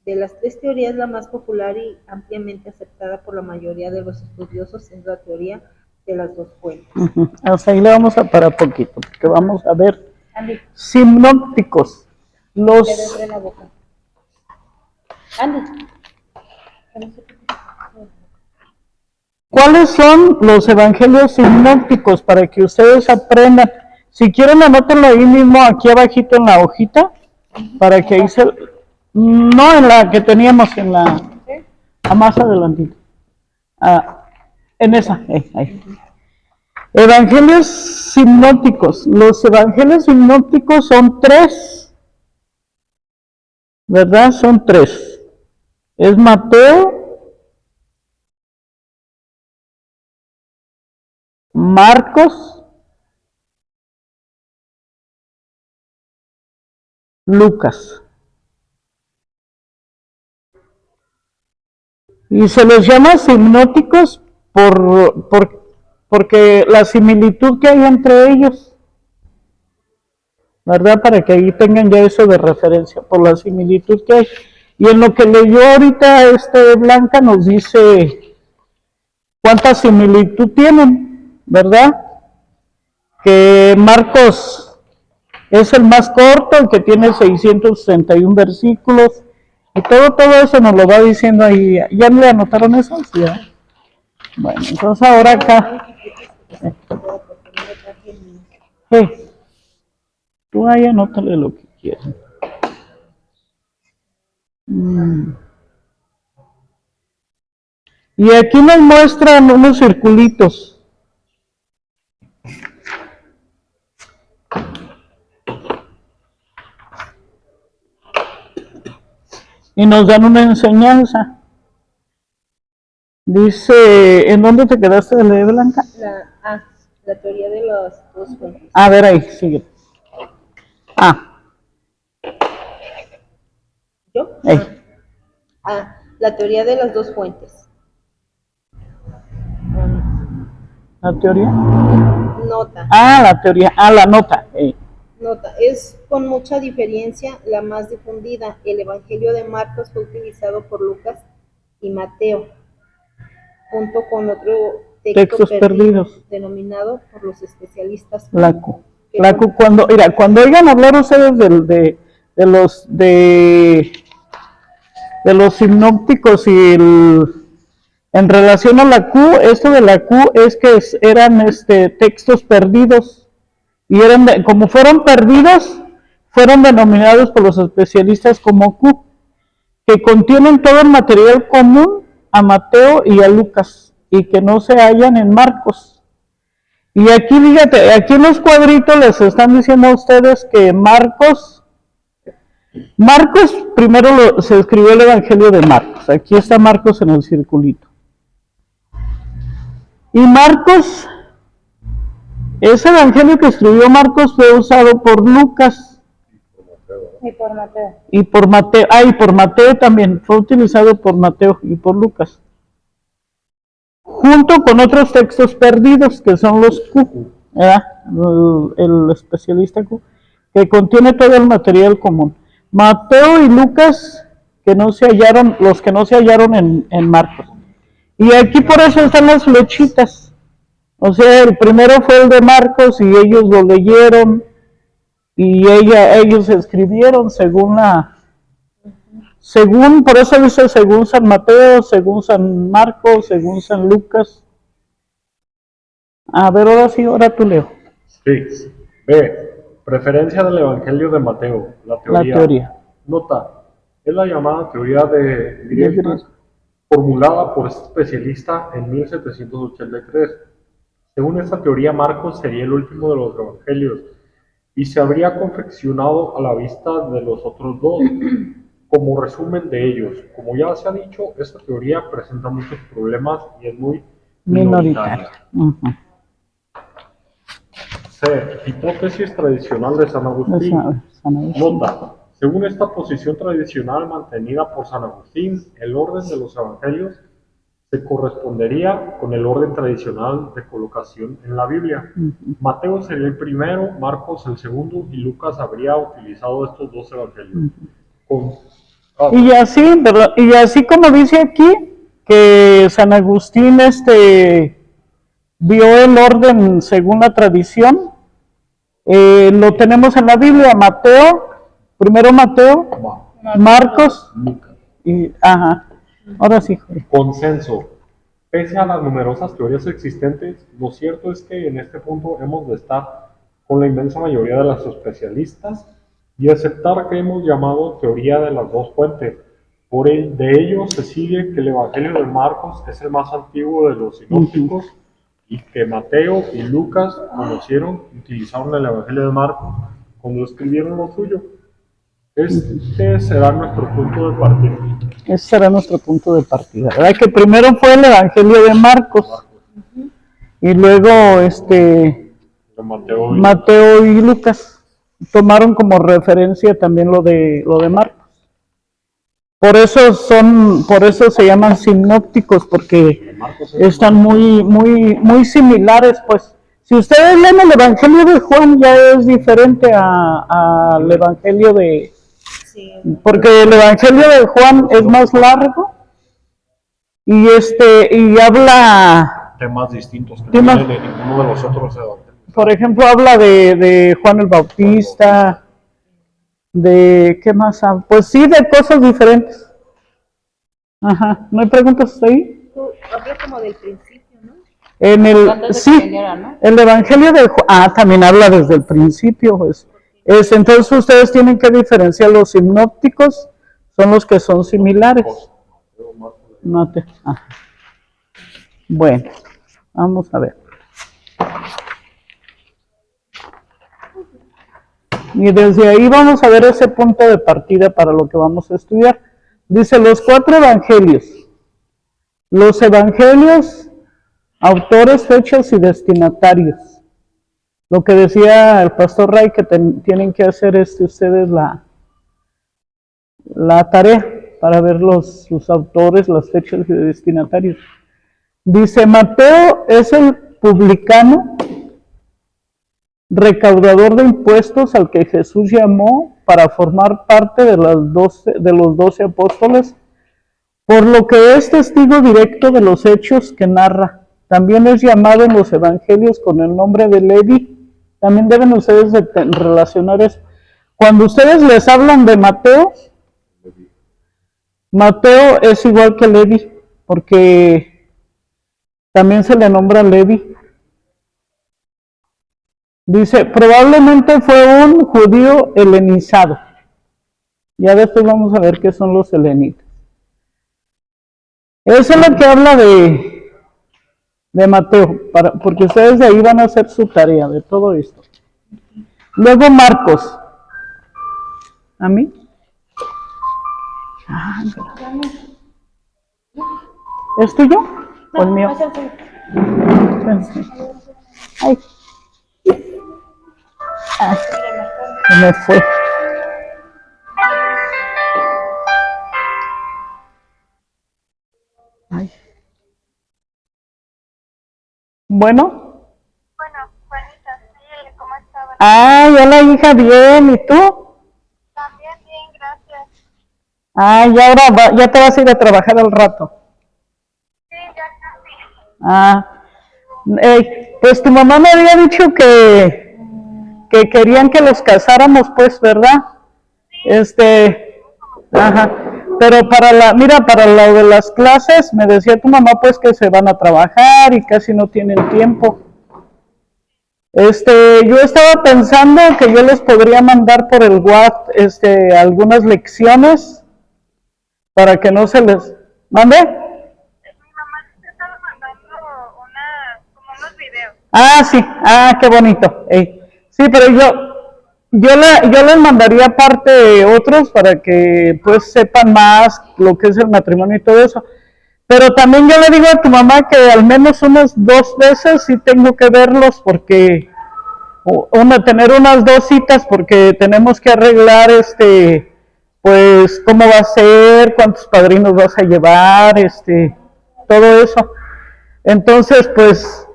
De las tres teorías, la más popular y ampliamente aceptada por la mayoría de los estudiosos es la teoría de las dos fuentes. Ujú. Hasta ahí le vamos a parar poquito, porque vamos a ver Andy, sinópticos. te Los abre la boca. Andy. ¿Cuáles son los evangelios sinópticos para que ustedes aprendan? Si quieren, anótenlo ahí mismo, aquí abajito en la hojita, para que ahí se... No en la que teníamos, en la... más adelantito. En esa, ahí. Evangelios sinópticos. Los evangelios sinópticos son tres, ¿verdad? Son tres. Es Mateo, Marcos, Lucas. Y se les llama sinópticos porque la similitud que hay entre ellos, ¿verdad? Para que ahí tengan ya eso de referencia, por la similitud que hay. Y en lo que leyó ahorita Blanca nos dice cuánta similitud tienen, ¿verdad? Que Marcos es el más corto, el que tiene 661 versículos, y todo eso nos lo va diciendo ahí. ¿Ya le anotaron eso? Sí, ¿eh? Bueno, entonces ahora acá. Tú ahí anótale lo que quieras. Y aquí nos muestran unos circulitos. Y nos dan una enseñanza. Dice, ¿en dónde te quedaste de leer, Blanca? La teoría de las dos fuentes. A ver, ahí, sigue. ¿Yo? La teoría de las dos fuentes. ¿La teoría? Nota. La teoría. La nota. Nota, es con mucha diferencia la más difundida. El Evangelio de Marcos fue utilizado por Lucas y Mateo, junto con otro texto perdidos, denominado por los especialistas LACU. Cuando oigan hablar ustedes de los sinópticos y en relación a la Q, esto de la Q es que eran textos perdidos. Y como fueron perdidos, fueron denominados por los especialistas como Q, que contienen todo el material común a Mateo y a Lucas, y que no se hallan en Marcos. Y aquí, fíjate, aquí en los cuadritos les están diciendo a ustedes que Marcos primero se escribió el Evangelio de Marcos. Aquí está Marcos en el circulito. Y Marcos, ese evangelio que escribió Marcos fue usado por Lucas. Y por Mateo. Y por Mateo también. Fue utilizado por Mateo y por Lucas. Junto con otros textos perdidos, que son los Q, ¿verdad? El especialista Q, que contiene todo el material común. Mateo y Lucas, los que no se hallaron en Marcos. Y aquí por eso están las flechitas. O sea, el primero fue el de Marcos y ellos lo leyeron y ellos escribieron por eso dice según San Mateo, según San Marcos, según San Lucas. A ver, ahora tú, Leo. Sí. B. Preferencia del Evangelio de Mateo. La teoría. Nota. Es la llamada teoría de Gresbach, formulada por este especialista en 1783. Según esta teoría, Marcos sería el último de los evangelios y se habría confeccionado a la vista de los otros dos, como resumen de ellos. Como ya se ha dicho, esta teoría presenta muchos problemas y es muy minoritaria. Minoritaria. C. Hipótesis tradicional de San Agustín. San Agustín. Nota. Según esta posición tradicional mantenida por San Agustín, el orden de los evangelios se correspondería con el orden tradicional de colocación en la Biblia. Mateo sería el primero, Marcos el segundo y Lucas habría utilizado estos dos evangelios. Y así, ¿verdad? Y así como dice aquí, que San Agustín vio el orden según la tradición, lo tenemos en la Biblia, primero Mateo, Marcos, y, ahora sí. Consenso. Pese a las numerosas teorías existentes, lo cierto es que en este punto hemos de estar con la inmensa mayoría de los especialistas y aceptar que hemos llamado teoría de las dos fuentes. De ello se sigue que el Evangelio de Marcos es el más antiguo de los sinópticos y que Mateo y Lucas utilizaron el Evangelio de Marcos cuando escribieron lo suyo. Este será nuestro punto de partida. Ese será nuestro punto de partida, ¿verdad? Que primero fue el Evangelio de Marcos y luego De Mateo y Lucas tomaron como referencia también lo de Marcos. Por eso se llaman sinópticos, porque están muy similares, pues. Si ustedes leen el Evangelio de Juan, ya es diferente al Evangelio de... Sí. Porque el Evangelio de Juan es más largo y habla... temas distintos que Temas- no vienen de ninguno de los otros evangelios. Por ejemplo, habla de Juan el Bautista, de... ¿qué más habla? Pues sí, de cosas diferentes. Ajá, ¿no hay preguntas ahí? Tú hablas como del principio, ¿no? Antes de que viniera, ¿no? El Evangelio de Juan, también habla desde el principio, pues. Entonces ustedes tienen que diferenciar los sinópticos, son los que son similares. Bueno, vamos a ver. Y desde ahí vamos a ver ese punto de partida para lo que vamos a estudiar. Dice los 4 evangelios. Los evangelios, autores, fechas y destinatarios. Lo que decía el pastor Ray, que tienen que hacer ustedes la tarea para ver los autores, las fechas y destinatarios. Dice, Mateo es el publicano, recaudador de impuestos al que Jesús llamó para formar parte de los 12 apóstoles, por lo que es testigo directo de los hechos que narra. También es llamado en los evangelios con el nombre de Levi. También deben ustedes relacionar eso. Cuando ustedes les hablan de Mateo, Mateo es igual que Levi, porque también se le nombra Levi. Dice, probablemente fue un judío helenizado. Ya después vamos a ver qué son los helenitas. Eso es lo que habla de Mateo, porque ustedes de ahí van a hacer su tarea de todo esto. Luego Marcos. ¿A mí? ¿Es tuyo? ¿O el mío? Ay. Se me fue. Ay. Bueno. Bueno, Juanita, sí, ¿cómo estabas? Hola hija, bien, ¿y tú? También bien, gracias. Y ahora ya te vas a ir a trabajar al rato. Sí, ya casi. Pues tu mamá me había dicho que querían que los casáramos, pues, ¿verdad? Ajá. Pero para lo de las clases, me decía tu mamá, pues, que se van a trabajar y casi no tienen tiempo. Yo estaba pensando que yo les podría mandar por el WhatsApp, algunas lecciones para que no se les... ¿Mande? Mi mamá te estaba mandando como unos videos. Sí, qué bonito. Sí, pero yo les mandaría aparte otros para que pues sepan más lo que es el matrimonio y todo eso. Pero también yo le digo a tu mamá que al menos unas 2 veces sí tengo que verlos porque tener unas 2 citas porque tenemos que arreglar pues cómo va a ser, cuántos padrinos vas a llevar, todo eso. Entonces, pues,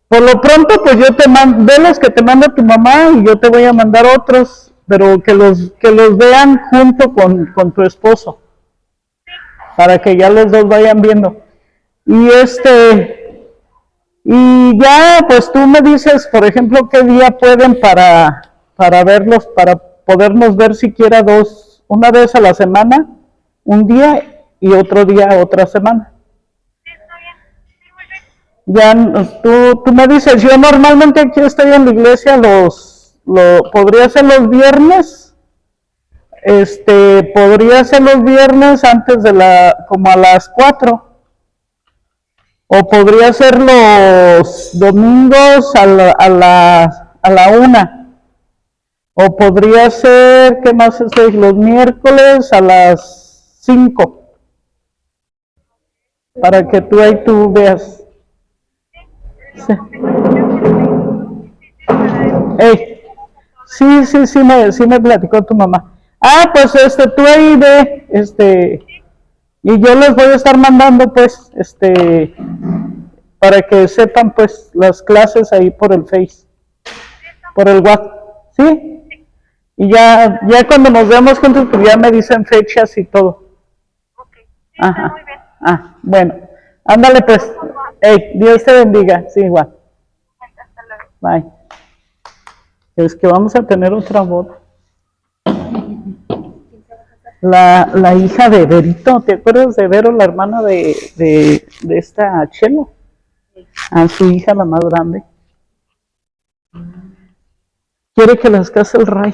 por lo pronto, pues yo te mando, ve los que te manda tu mamá y yo te voy a mandar otros, pero que los vean junto con tu esposo, para que ya los dos vayan viendo. Y y ya, pues tú me dices, por ejemplo, qué día pueden para verlos, para podernos ver siquiera una vez a la semana, un día y otro día, otra semana. Sí, está bien. Sí, muy bien. Ya, tú me dices, yo normalmente aquí estoy en la iglesia podría ser los viernes, podría ser los viernes antes como a las 4. O podría ser los domingos a la 1. O podría ser, ¿qué más es hoy? Los miércoles a las 5. Para que tú veas. Sí. Ey, sí me platicó tu mamá. Ah, pues tú ahí ve, y yo les voy a estar mandando pues, para que sepan pues las clases ahí por el Face, por el WhatsApp, ¿sí? Y ya cuando nos vemos juntos pues ya me dicen fechas y todo. Ok. Sí, está Ajá. muy bien. Bueno, ándale pues. Hey, Dios te bendiga, sí, igual. Hasta luego. Bye. Es que vamos a tener otra boda. La hija de Verito, ¿te acuerdas de Vero, la hermana de esta Chelo? A su hija, la más grande. Quiere que las case el Ray.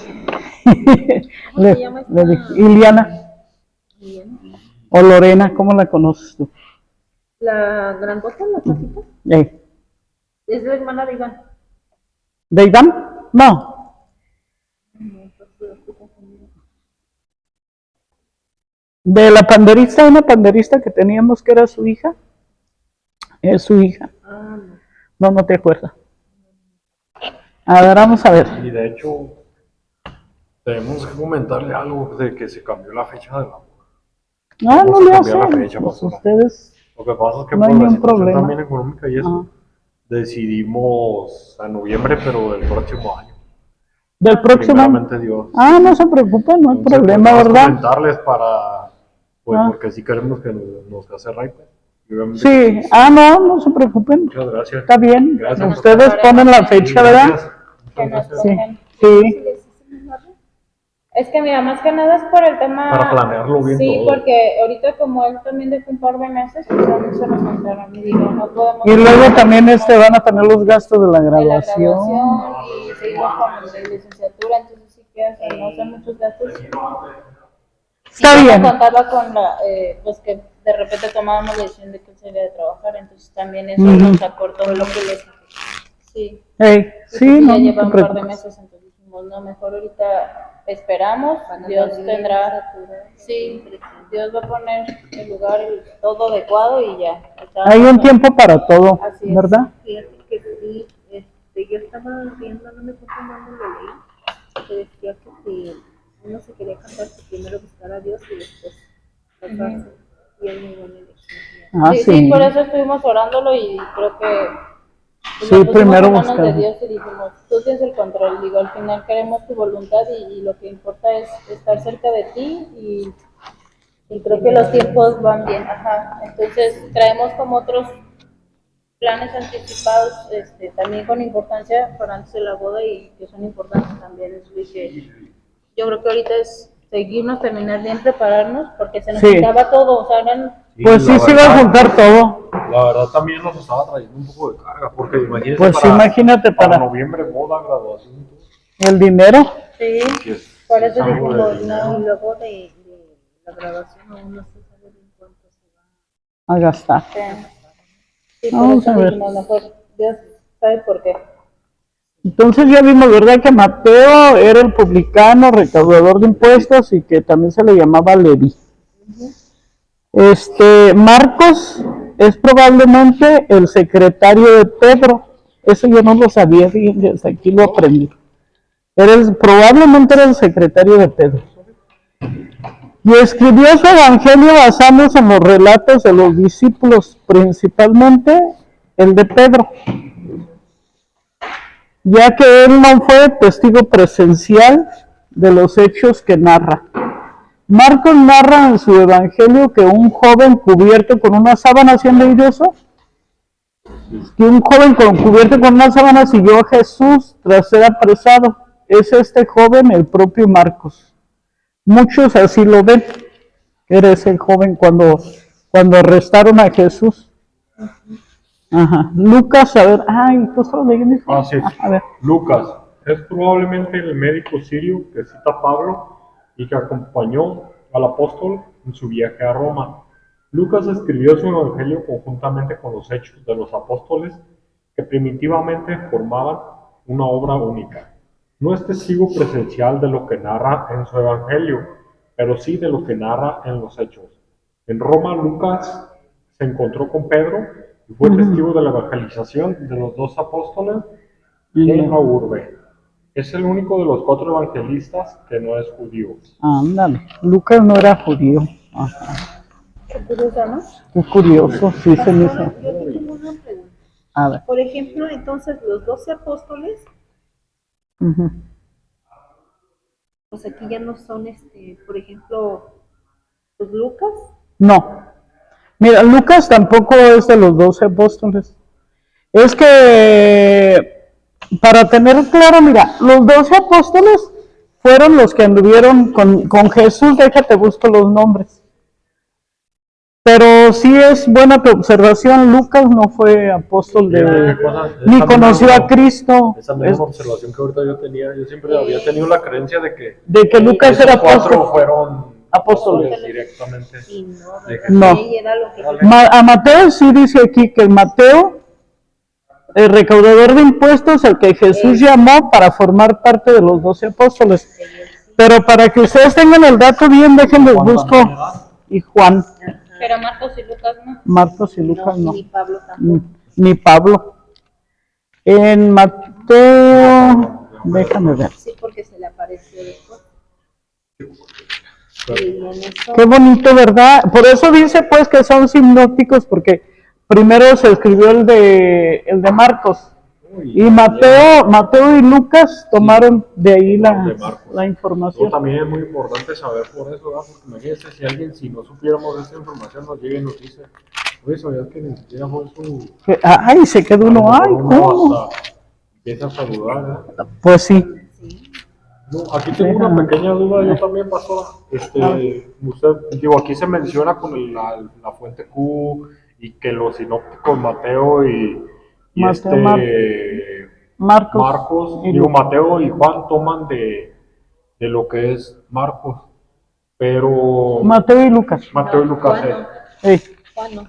¿Cómo se llama esta? Le dije, Iliana o Lorena, ¿cómo la conoces tú? La grandota, la patita, es la hermana de Iván. ¿De Iván? No. De la panderista, una panderista que teníamos que era su hija. Es su hija. Ah, no. No te acuerdas. A ver, vamos a ver. Y de hecho, tenemos que comentarle algo de que se cambió la fecha de la boda. No, no le Cambiar la hacen. fecha, Pues pastora. ustedes. Lo que pasa es que No hay por la ningún situación problema. también económica y eso, decidimos a noviembre, pero del próximo año. Del próximo año. Primeramente Dios. Ah, no se preocupen, no hay Entonces, problema, pues, nada más ¿verdad? comentarles para, pues, Ah. porque sí queremos que nos case Ray, pues. Y obviamente, Sí, pues, no se preocupen. muchas gracias. Está bien. Gracias. Ustedes ponen la fecha, ¿verdad? Gracias. Que Muchas nos gracias. pongan. Sí. Es que mira, más que nada es por el tema. Para planearlo bien Sí, todo. porque ahorita como él también dejó un par de meses, pues a mí se nos contaron y digo, no podemos. Y luego también van a tener los gastos de la de la graduación. graduación y seguimos con la licenciatura, entonces sí que no son muchos gastos. Está Y yo bien. no contaba con pues que de repente tomábamos la decisión de que él salía de trabajar, entonces también eso nos acortó lo que les. Sí. Hey, Y sí, pues no, ya no lleva te un par de preocupes. meses, entonces dijimos, no, mejor ahorita esperamos, Dios tendrá, sí, Dios va a poner el lugar todo adecuado y ya. Hay un tiempo para todo, Así es. ¿verdad? Fíjate que sí, yo estaba viendo, no me acuerdo cuándo lo leí, que decía que si uno se quería casarse, primero buscar a Dios y después casarse. Y es muy buena elección. Ah, Sí, sí. por eso estuvimos orándolo y creo que pues, Sí, lo pusimos primero en manos de buscar. Dios y dijimos, tú tienes el control, digo, al final queremos tu voluntad y lo que importa es estar cerca de ti y creo que los tiempos van bien, ajá. Entonces traemos como otros planes anticipados, también con importancia para antes de la boda y que son importantes también, es lo que yo creo que ahorita es seguirnos, terminar bien, prepararnos, porque se nos Sí. juntaba todo, o sea, eran. Pues sí, la se va a verdad, juntar todo. La verdad también nos estaba trayendo un poco de carga, porque imagínense Pues imagínate para para noviembre, boda, graduación, todo. el dinero. Sí, Que es- por eso es algo dijimos, de dinero. Y luego de la grabación aún no se sabe bien cuánto se va. A gastar. Sí, por Vamos eso a ver. dijimos, mejor Dios sabe por qué. Entonces ya vimos, ¿verdad? Que Mateo era el publicano, recaudador de impuestos y que también se le llamaba Leví. Marcos es probablemente el secretario de Pedro. Eso yo no lo sabía, fíjense, aquí lo aprendí. Probablemente era el secretario de Pedro. Y escribió su evangelio basándose en los relatos de los discípulos, principalmente el de Pedro, ya que él no fue testigo presencial de los hechos que narra. Marcos narra en su evangelio que un joven cubierto con una sábana, ¿sí han leído eso? Que un joven cubierto con una sábana siguió a Jesús tras ser apresado. Es este joven el propio Marcos. Muchos así lo ven. Era ese joven cuando arrestaron a Jesús. Ajá. Lucas, a ver, ¿tú estás leyendo? Sí. A ver. Lucas es probablemente el médico sirio que cita Pablo y que acompañó al apóstol en su viaje a Roma. Lucas escribió su evangelio conjuntamente con los hechos de los apóstoles que primitivamente formaban una obra única. No es testigo presencial de lo que narra en su evangelio, pero sí de lo que narra en los hechos. En Roma, Lucas se encontró con Pedro y fue testigo de la evangelización de los dos apóstoles en la urbe. Es el único de los 4 evangelistas que no es judío. Ándale, Lucas no era judío. Ajá. Qué curioso, ¿no? Qué curioso, sí se me hizo. Yo tengo una pregunta. A ver. Por ejemplo, entonces los 12 apóstoles, Ujú. pues aquí ya no son, por ejemplo, pues Lucas. No. Mira, Lucas tampoco es de los 12 apóstoles. Es que, para tener claro, mira, los 12 apóstoles fueron los que anduvieron con Jesús. Déjate, busco los nombres. Pero sí es buena tu observación, Lucas no fue apóstol ni conoció a Cristo. Esa misma observación que ahorita yo tenía, yo siempre había tenido la creencia de que Lucas era esos 4 apóstol. fueron Apóstoles. directamente. Y no, de ¿verdad? No. Y era lo que A Mateo sí dice aquí que Mateo, el recaudador de impuestos, el que Jesús llamó para formar parte de los 12 apóstoles. Pero para que ustedes tengan el dato bien, déjenlos busco. Y Juan. Pero Marcos y Lucas no. Marcos y Lucas no. ni Pablo tampoco. Ni Pablo. En Mateo, déjame ver. Sí, porque se le apareció después. Y en eso, Qué bonito, ¿verdad? Por eso dice pues que son sinópticos, porque primero se escribió el de Marcos. Y Mateo y Lucas tomaron de ahí la información. También es muy importante saber por eso, ¿verdad? Porque imagínense si alguien, si no supiéramos de esta información, nos llega y nos dice, oye, ¿sabías que ni siquiera fue su... Ay, se quedó uno, ay, ¿cómo? Hasta empieza a saludar, ¿verdad? Pues sí. No, aquí tengo una pequeña duda yo también, pastora. Aquí se menciona con la fuente Q y que los sinópticos Mateo y Marcos, Mateo y Juan toman de lo que es Marcos, pero Mateo y Lucas. Mateo y Lucas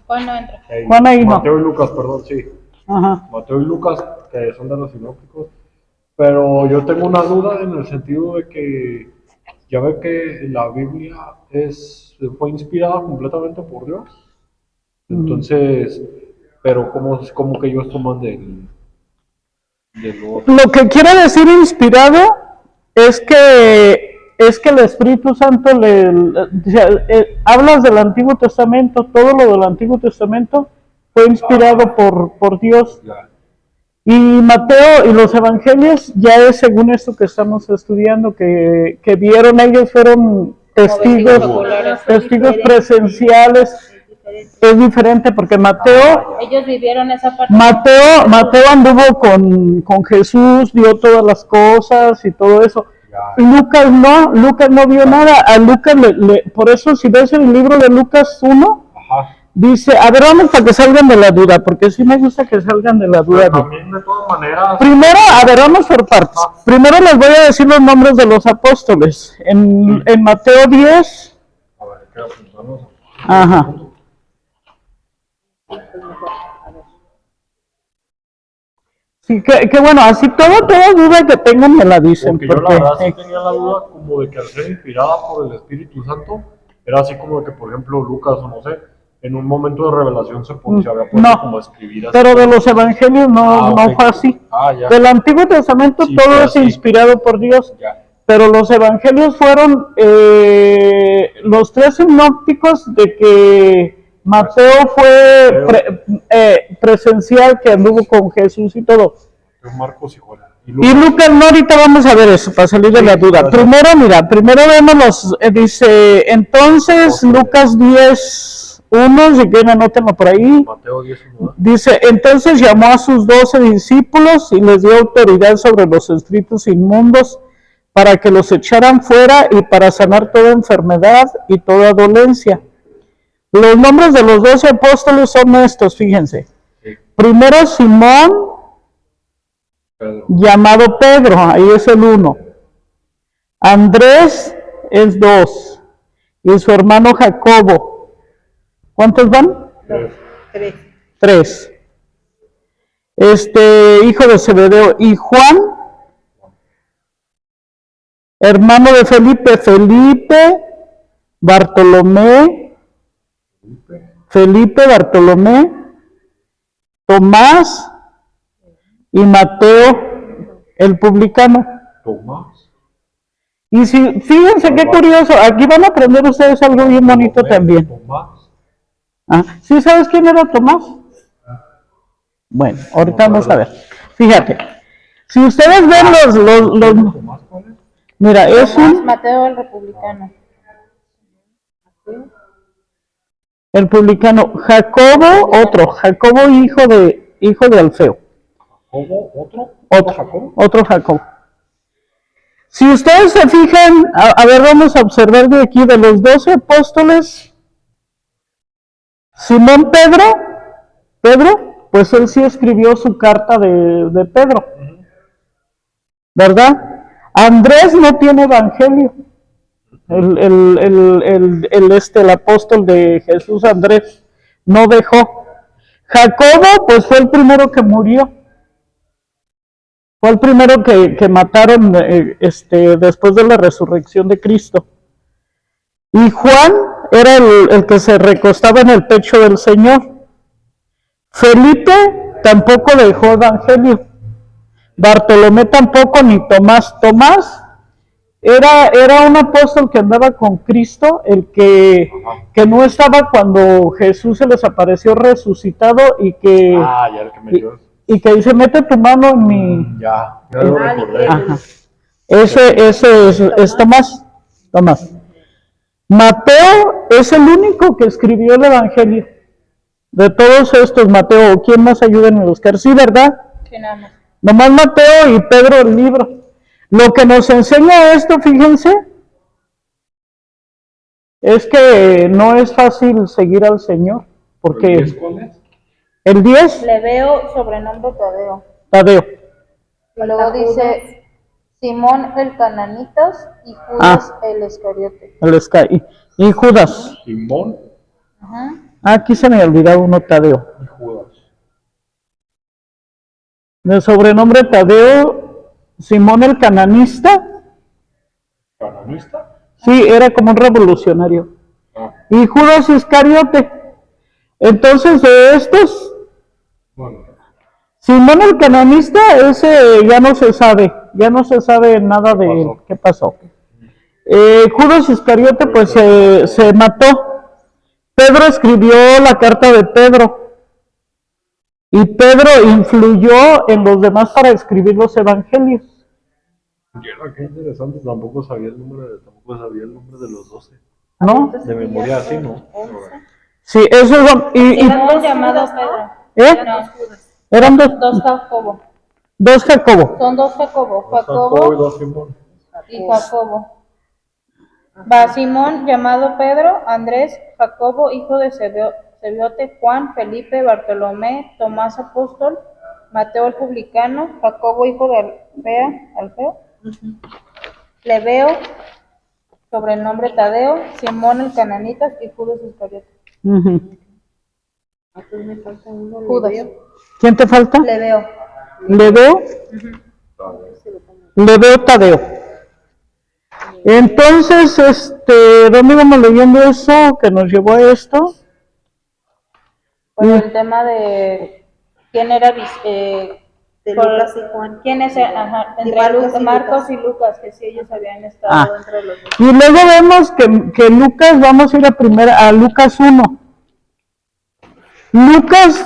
Juan no entra. Juan ahí no. Mateo y Lucas, perdón, sí. Ajá. Mateo y Lucas, que son de los sinópticos, pero yo tengo una duda en el sentido de que ya ve que la Biblia fue inspirada completamente por Dios, entonces, pero como que ellos toman del otro. Lo que quiere decir inspirado es que el Espíritu Santo hablas del Antiguo Testamento, todo lo del Antiguo Testamento fue inspirado por Dios. Ya. Y Mateo y los evangelios ya es según esto que estamos estudiando, que vieron, ellos fueron testigos presenciales. Es diferente porque Mateo Ellos vivieron esa parte. Mateo anduvo con Jesús, vio todas las cosas y todo eso. Lucas no vio nada. A Lucas por eso si ves el libro de Lucas 1, dice, a ver, vamos para que salgan de la duda, porque sí me gusta que salgan de la duda. También de todas maneras. Primero, a ver, vamos por partes. Primero les voy a decir los nombres de los apóstoles. En Mateo 10. A ver, ¿qué apuntamos? Ajá. Sí, que bueno, así toda duda que tengan me la dicen. Porque yo la verdad sí tenía la duda como de que al ser inspirada por el Espíritu Santo, era así como de que, por ejemplo, Lucas, o no sé, en un momento de revelación se había puesto No, como a escribir así. pero de los evangelios no ok. fue así. Ya. Del Antiguo Testamento Sí, todo fue es así. inspirado por Dios, Ya. pero los evangelios fueron los tres sinópticos de que Mateo fue presencial, que anduvo con Jesús y todo. Marcos y Juan. Y Lucas, no, ahorita vamos a ver eso, para salir de la duda. Primero vemos dice, entonces, Lucas 10:1, si quieren anótenlo por ahí. Mateo 10:1. Dice, entonces llamó a sus 12 discípulos y les dio autoridad sobre los espíritus inmundos para que los echaran fuera y para sanar toda enfermedad y toda dolencia. Los nombres de los 12 apóstoles son estos, fíjense. Sí. Primero Simón, Pedro. llamado Pedro, ahí es el 1. Andrés es 2. Y su hermano Jacobo. ¿Cuántos van? 3. Hijo de Zebedeo. Y Juan, hermano de Felipe, Bartolomé, Tomás y Mateo, el publicano. Tomás. Y si, fíjense qué curioso, aquí van a aprender ustedes algo bien bonito también. Tomás. ¿Sí sabes quién era Tomás? Bueno, ahorita vamos a ver. Fíjate, si ustedes ven los Tomás, ¿cuál es? mira, es un Mateo el republicano. el publicano, Jacobo, hijo de Alfeo. ¿Jacobo? ¿Otro? Otro Jacobo. Si ustedes se fijan, a ver, vamos a observar de aquí, de los 12 apóstoles, Simón Pedro, pues él sí escribió su carta de Pedro, ¿verdad? Andrés no tiene evangelio, el apóstol de Jesús, Andrés, no dejó. Jacobo, pues fue el primero que murió. Fue el primero que mataron después de la resurrección de Cristo. Y Juan era el que se recostaba en el pecho del Señor. Felipe tampoco dejó evangelio. Bartolomé tampoco, ni Tomás. Tomás era un apóstol que andaba con Cristo, el que no estaba cuando Jesús se les apareció resucitado y que... ya el que me dio. Y que dice, mete tu mano en mi... Ya lo recordé. Ajá. Ese es Tomás. Mateo es el único que escribió el Evangelio. De todos estos, Mateo, ¿quién más ayúdenme a buscar? Sí, ¿verdad? Sí, nada más. Nomás Mateo y Pedro el libro. Lo que nos enseña esto, fíjense, es que no es fácil seguir al Señor. Porque ¿Cuál es? el 10, Le veo sobrenombre Tadeo. Tadeo. Y luego dice Simón el Cananitas y Judas el Iscariote. El Sky. Y Judas. Simón Ajá. Aquí se me olvidaba uno, Tadeo. y Judas. De sobrenombre Tadeo, Simón el Cananista. ¿Canonista? Sí, era como un revolucionario. Y Judas Iscariote. Entonces, de estos, Bueno, Simón el Cananista, ese ya no se sabe nada de él, qué pasó. Judas Iscariote, pues se mató. Pedro escribió la carta de Pedro. Y Pedro influyó en los demás para escribir los evangelios. qué interesante, tampoco sabía el nombre de los 12. ¿No? De memoria así, ¿no? Sí, esos son. Simón llamado Pedro. ¿Eh? No, Eran dos Jacobo. dos Jacobo. Son dos Jacobo. Jacobo y Jacobo dos Simón. y Jacobo. Va Simón llamado Pedro, Andrés, Jacobo, hijo de Zebedeo, Juan, Felipe, Bartolomé, Tomás apóstol, Mateo el publicano, Jacobo, hijo de Alfeo, Leveo, sobrenombre Tadeo, Simón el Cananitas y Judas Iscariote. Ujú. Judas. ¿Quién te falta? Leveo. Leveo, Leveo Tadeo. Entonces, ¿dónde íbamos leyendo eso que nos llevó a esto? Bueno, el tema de quién era De Lucas y Juan. quién es, ajá, entre Marcos y Lucas, que sí ellos habían estado entre los dos. Y luego vemos que Lucas, vamos a ir a Lucas 1. Lucas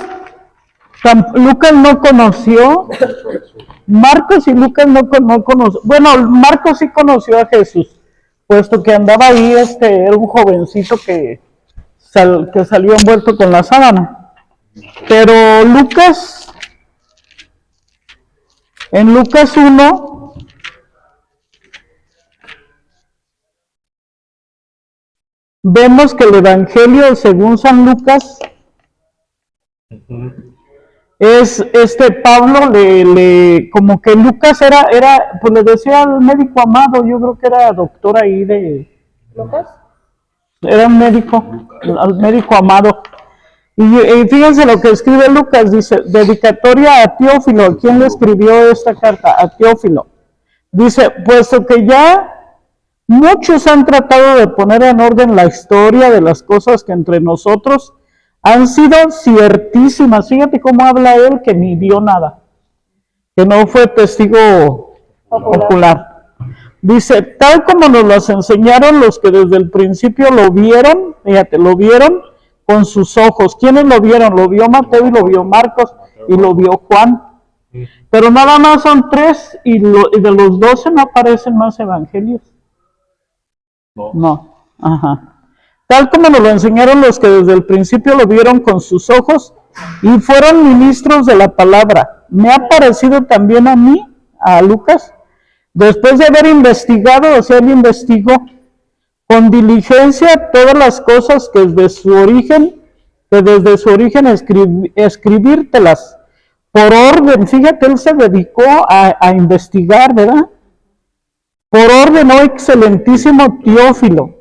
no conoció, Marcos y Lucas no conoció, bueno, Marcos sí conoció a Jesús, puesto que andaba ahí, era un jovencito que salió envuelto con la sábana. Pero Lucas, en Lucas 1, vemos que el Evangelio según San Lucas es Pablo como que Lucas era, pues le decía al médico amado, yo creo que era doctor ahí de ¿Lucas? Era un médico, al médico amado. Y fíjense lo que escribe Lucas, dice, dedicatoria a Teófilo. ¿Quién le escribió esta carta? A Teófilo. Dice, puesto que ya muchos han tratado de poner en orden la historia de las cosas que entre nosotros han sido ciertísimas. Fíjate cómo habla él, que ni vio nada, que no fue testigo ocular. Dice, tal como nos las enseñaron los que desde el principio lo vieron, fíjate, lo vieron con sus ojos. ¿Quiénes lo vieron? Lo vio Mateo y lo vio Marcos y lo vio Juan. Pero nada más son 3 y de los 12 no aparecen más evangelios. No. Ajá. Tal como nos lo enseñaron los que desde el principio lo vieron con sus ojos y fueron ministros de la palabra. Me ha parecido también a mí, a Lucas, después de haber investigado, o sea, él investigó con diligencia todas las cosas que desde su origen escribírtelas por orden. Fíjate, él se dedicó a investigar, ¿verdad? Por orden, oh excelentísimo Teófilo,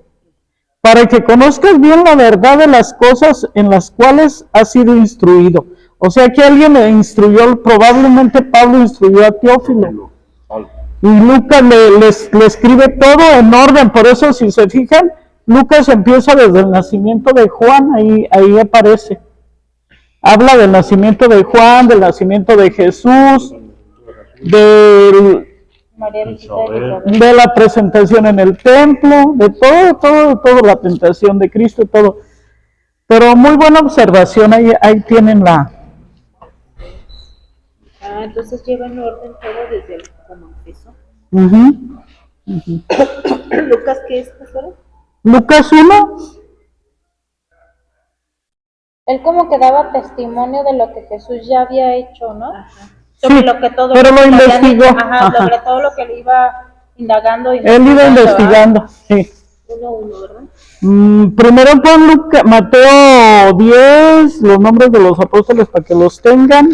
para que conozcas bien la verdad de las cosas en las cuales has sido instruido. O sea que alguien le instruyó, probablemente Pablo instruyó a Teófilo. Y Lucas le escribe todo en orden. Por eso, si se fijan, Lucas empieza desde el nacimiento de Juan, ahí aparece. Habla del nacimiento de Juan, del nacimiento de Jesús, de la presentación en el templo, de todo, la tentación de Cristo, todo. Pero muy buena observación, ahí tienen la... Entonces lleva en orden todo desde el como empezó. ¿Lucas qué es, pastora? Lucas 1. Él como que daba testimonio de lo que Jesús ya había hecho, ¿no? Sí, lo que todo pero lo investigó. Sobre todo lo que le iba indagando. Él iba investigando, sí. 1:1, ¿verdad? Primero pon Mateo 10, los nombres de los apóstoles para que los tengan.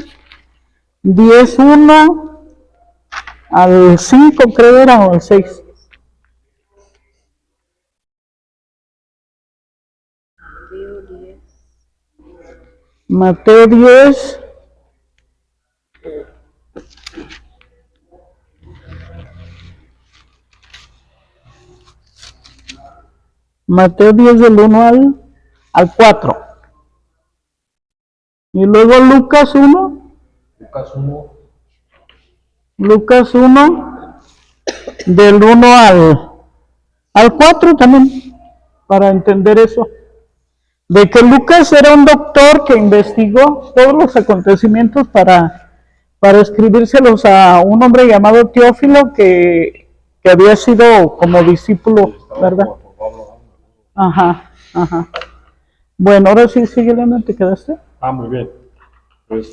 10:1 al 5 creo era, o al 6. Mateo 10. Mateo 10 del 1 al 4. Y luego Lucas 1. Lucas 1 del 1 al 4 también, para entender eso. De que Lucas era un doctor que investigó todos los acontecimientos para escribírselos a un hombre llamado Teófilo que había sido como discípulo, ¿verdad? Ajá. Bueno, ahora sí, síguele, ¿no te quedaste? Muy bien.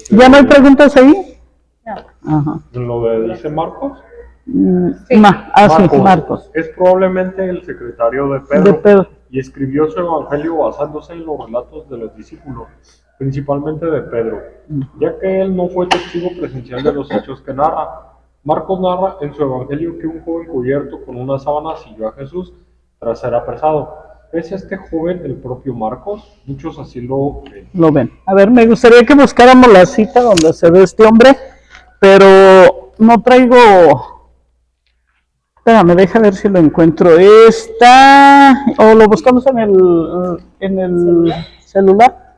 ¿Ya no hay preguntas ahí? No. Ajá. En lo de dice Marcos. Sí. Marcos. Es probablemente el secretario de Pedro, y escribió su evangelio basándose en los relatos de los discípulos, principalmente de Pedro, ya que él no fue testigo presencial de los hechos que narra. Marcos narra en su evangelio que un joven cubierto con una sábana siguió a Jesús tras ser apresado. ¿Es este joven el propio Marcos? Muchos así lo ven. A ver, me gustaría que buscáramos la cita donde se ve este hombre, pero no traigo. Espérame, deja ver si lo encuentro. Está, o lo buscamos en el celular.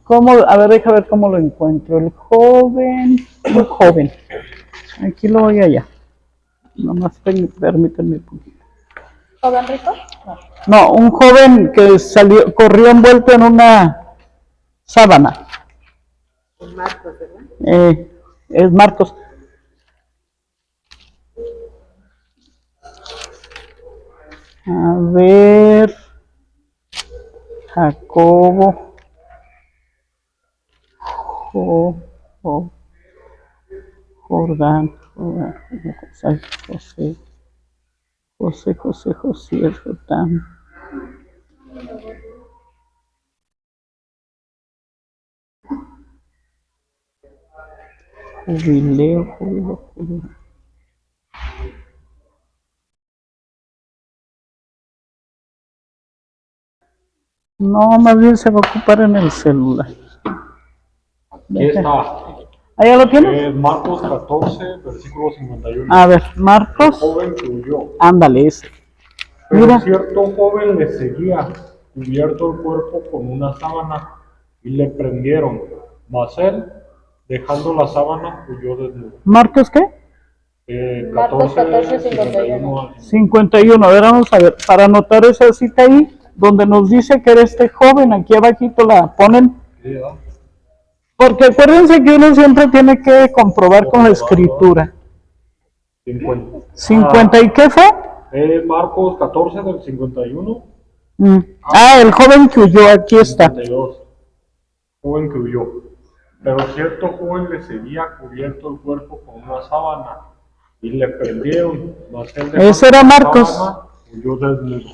¿Cómo? A ver, deja ver cómo lo encuentro. El joven. Aquí lo voy allá. Nomás permítanme un poquito. ¿Joven rico? No, un joven que corrió envuelto en una sábana. Marcos, ¿verdad? Es Marcos. A ver, Jacobo, Jordán, José, Jordán. Jubileo. No, más bien se va a ocupar en el celular. Aquí está. ¿Allá lo tienes? Marcos 14, versículo 51. A ver, El Marcos. joven que huyó. Ándale, ese. Pero Mira. cierto joven le seguía, cubierto el cuerpo con una sábana, y le prendieron. Mas él, dejando la sábana, huyó desnudo. ¿Marcos qué? Marcos 14, 51. 51. A ver, vamos a ver. Para anotar esa cita ahí, donde nos dice que era este joven, aquí abajito la ponen. Sí, ¿verdad? Porque acuérdense que uno siempre tiene que comprobar con la escritura. 50. 50 ¿y qué fue? Marcos 14 del 51. El joven que huyó, aquí está. 52. Joven que huyó. Pero cierto joven le seguía, cubierto el cuerpo con una sábana, y le prendieron. Mas él, dejando Ese era la Marcos. sábana, huyó desnudo.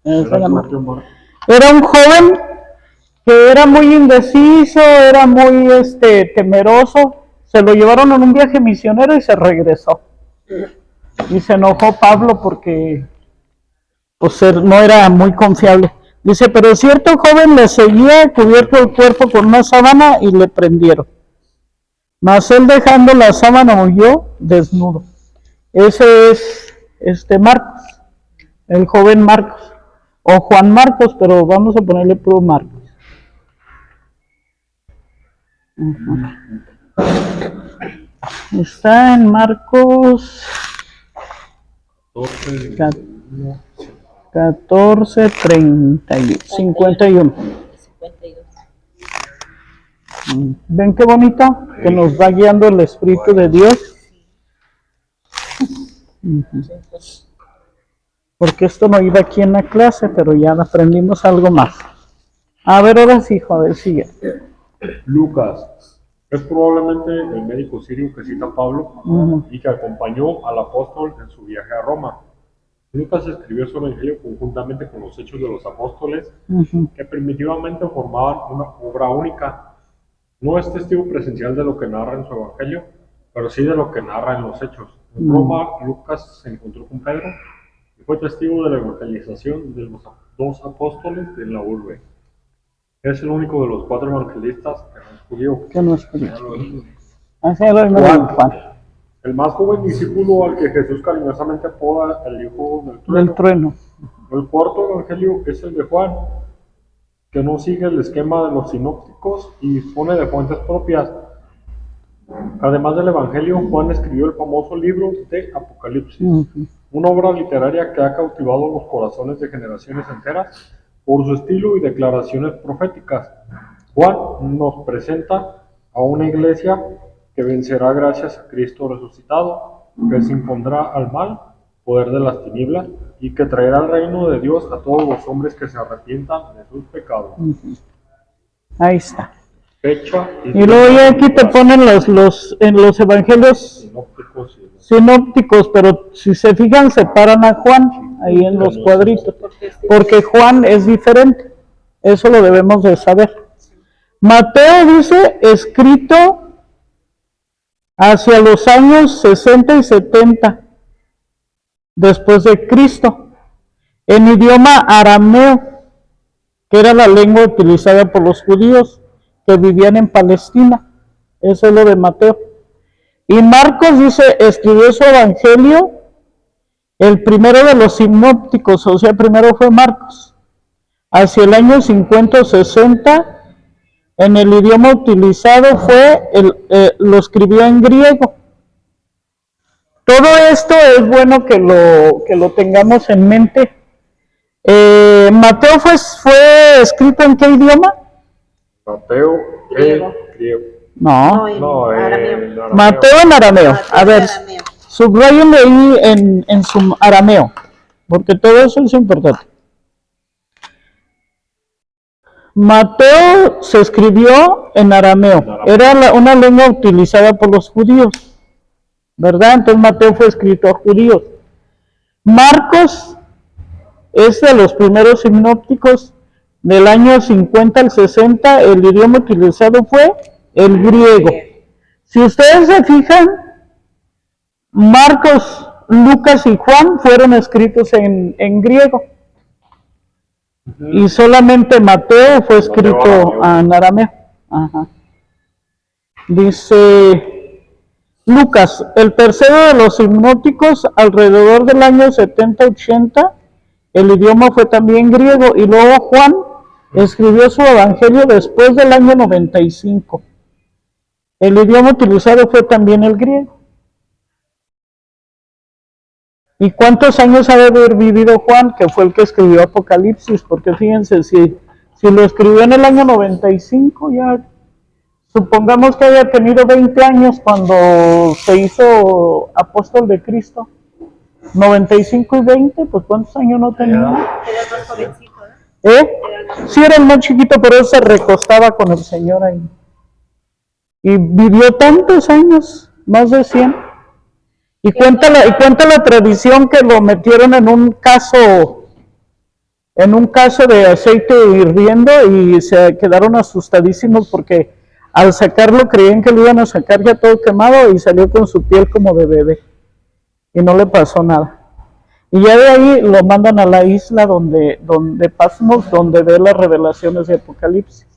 Ese era Era el Marcos. propio Marcos. Era un joven que era muy indeciso, era muy temeroso. Se lo llevaron en un viaje misionero y se regresó. Y se enojó Pablo porque pues, no era muy confiable. Dice, pero cierto joven le seguía, cubierto el cuerpo con una sábana, y le prendieron. Mas él, dejando la sábana, huyó desnudo. Ese es Marcos, el joven Marcos, o Juan Marcos, pero vamos a ponerle puro Marcos. Está en Marcos 14, 51. 52. ¿Ven qué bonito? Que nos va guiando el Espíritu de Dios. Porque esto no iba aquí en la clase, pero ya aprendimos algo más. A ver, ahora sí, joder, sigue. Lucas es probablemente el médico sirio que cita Pablo y que acompañó al apóstol en su viaje a Roma. Lucas escribió su evangelio conjuntamente con los Hechos de los Apóstoles, que primitivamente formaban una obra única. No es testigo presencial de lo que narra en su evangelio, pero sí de lo que narra en los Hechos. En Roma, Lucas se encontró con Pedro y fue testigo de la evangelización de los dos apóstoles de la urbe. Es el único de los 4 evangelistas que no es judío. Que no es judío. Así lo mismo de Juan. El más joven discípulo al que Jesús cariñosamente apoda el hijo Del trueno. El cuarto evangelio es el de Juan, que no sigue el esquema de los sinópticos y dispone de fuentes propias. Además del evangelio, Juan escribió el famoso libro de Apocalipsis, una obra literaria que ha cautivado los corazones de generaciones enteras por su estilo y declaraciones proféticas. Juan nos presenta a una iglesia que vencerá gracias a Cristo resucitado, que se impondrá al mal, poder de las tinieblas, y que traerá el reino de Dios a todos los hombres que se arrepientan de sus pecados. Ahí está. Fecha Y luego ya aquí te ponen en los evangelios sinópticos, pero si se fijan separan a Juan ahí en los cuadritos, porque Juan es diferente, eso lo debemos de saber. Mateo dice, escrito hacia los años 60 y 70 después de Cristo, en idioma arameo, que era la lengua utilizada por los judíos que vivían en Palestina. Eso es lo de Mateo. Y Marcos dice, escribió su evangelio, el primero de los sinópticos, o sea, primero fue Marcos, hacia el año 50 o 60, en el idioma utilizado lo escribió en griego. Todo esto es bueno que lo tengamos en mente. Mateo fue escrito ¿en qué idioma? Mateo Griego. griego. No, No, arameo. Mateo en arameo. A ver, Arameo. subrayenle ahí en su arameo, porque todo eso es importante. Mateo se escribió en arameo, era una lengua utilizada por los judíos, ¿verdad? Entonces Mateo fue escrito a judíos. Marcos es de los primeros sinópticos del año 50 al 60, el idioma utilizado fue el griego. Si ustedes se fijan, Marcos, Lucas y Juan fueron escritos en griego. Y solamente Mateo fue escrito en arameo. Ajá. Dice Lucas, el tercero de los sinópticos, alrededor del año 70-80, el idioma fue también griego. Y luego Juan escribió su evangelio después del año 95. El idioma utilizado fue también el griego. ¿Y cuántos años ha de haber vivido Juan, que fue el que escribió Apocalipsis? Porque fíjense, si lo escribió en el año 95, ya supongamos que haya tenido 20 años cuando se hizo apóstol de Cristo. 95 y 20, pues ¿cuántos años no tenía? Era más jovencito, ¿no? Sí, era el más chiquito, pero él se recostaba con el Señor ahí. Y vivió tantos años, más de 100. Y cuenta la tradición que lo metieron en un caso de aceite hirviendo y se quedaron asustadísimos porque al sacarlo creían que lo iban a sacar ya todo quemado y salió con su piel como de bebé y no le pasó nada. Y ya de ahí lo mandan a la isla donde Patmos, donde ve las revelaciones de Apocalipsis.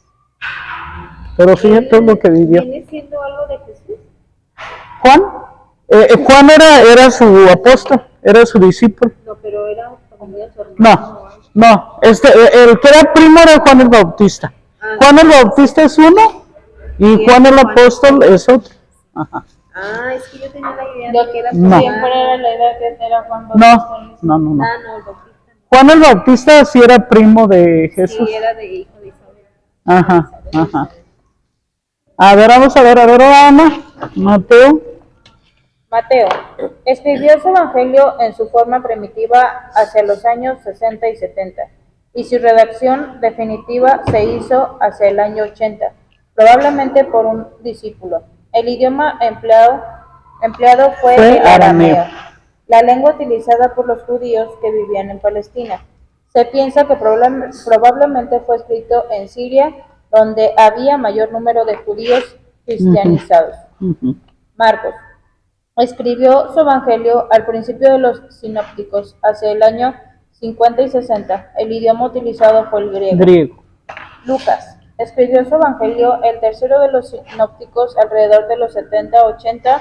Pero fíjate lo que vivió. ¿Viene siendo algo de Jesús? Juan era su apóstol, era su discípulo. No, pero era familia de su hermano. No, el que era primo era Juan el Bautista. Juan el Bautista es uno y Juan el apóstol es otro. Ajá. Ah, es que yo tenía la idea Yo de que era No. siempre era la idea que era Juan Bautista. No. Ah, no, el Bautista. Juan el Bautista sí era primo de Jesús. Sí, era de hijo de Isabel. Ajá. A ver, vamos a ver, Ana, Mateo. Mateo escribió su evangelio en su forma primitiva hacia los años 60 y 70, y su redacción definitiva se hizo hacia el año 80, probablemente por un discípulo. El idioma empleado fue el arameo, la lengua utilizada por los judíos que vivían en Palestina. Se piensa que probablemente fue escrito en Siria, donde había mayor número de judíos cristianizados. Marcos escribió su evangelio al principio de los sinópticos, hacia el año 50 y 60. El idioma utilizado fue el griego. Lucas escribió su evangelio, el tercero de los sinópticos, alrededor de los 70-80.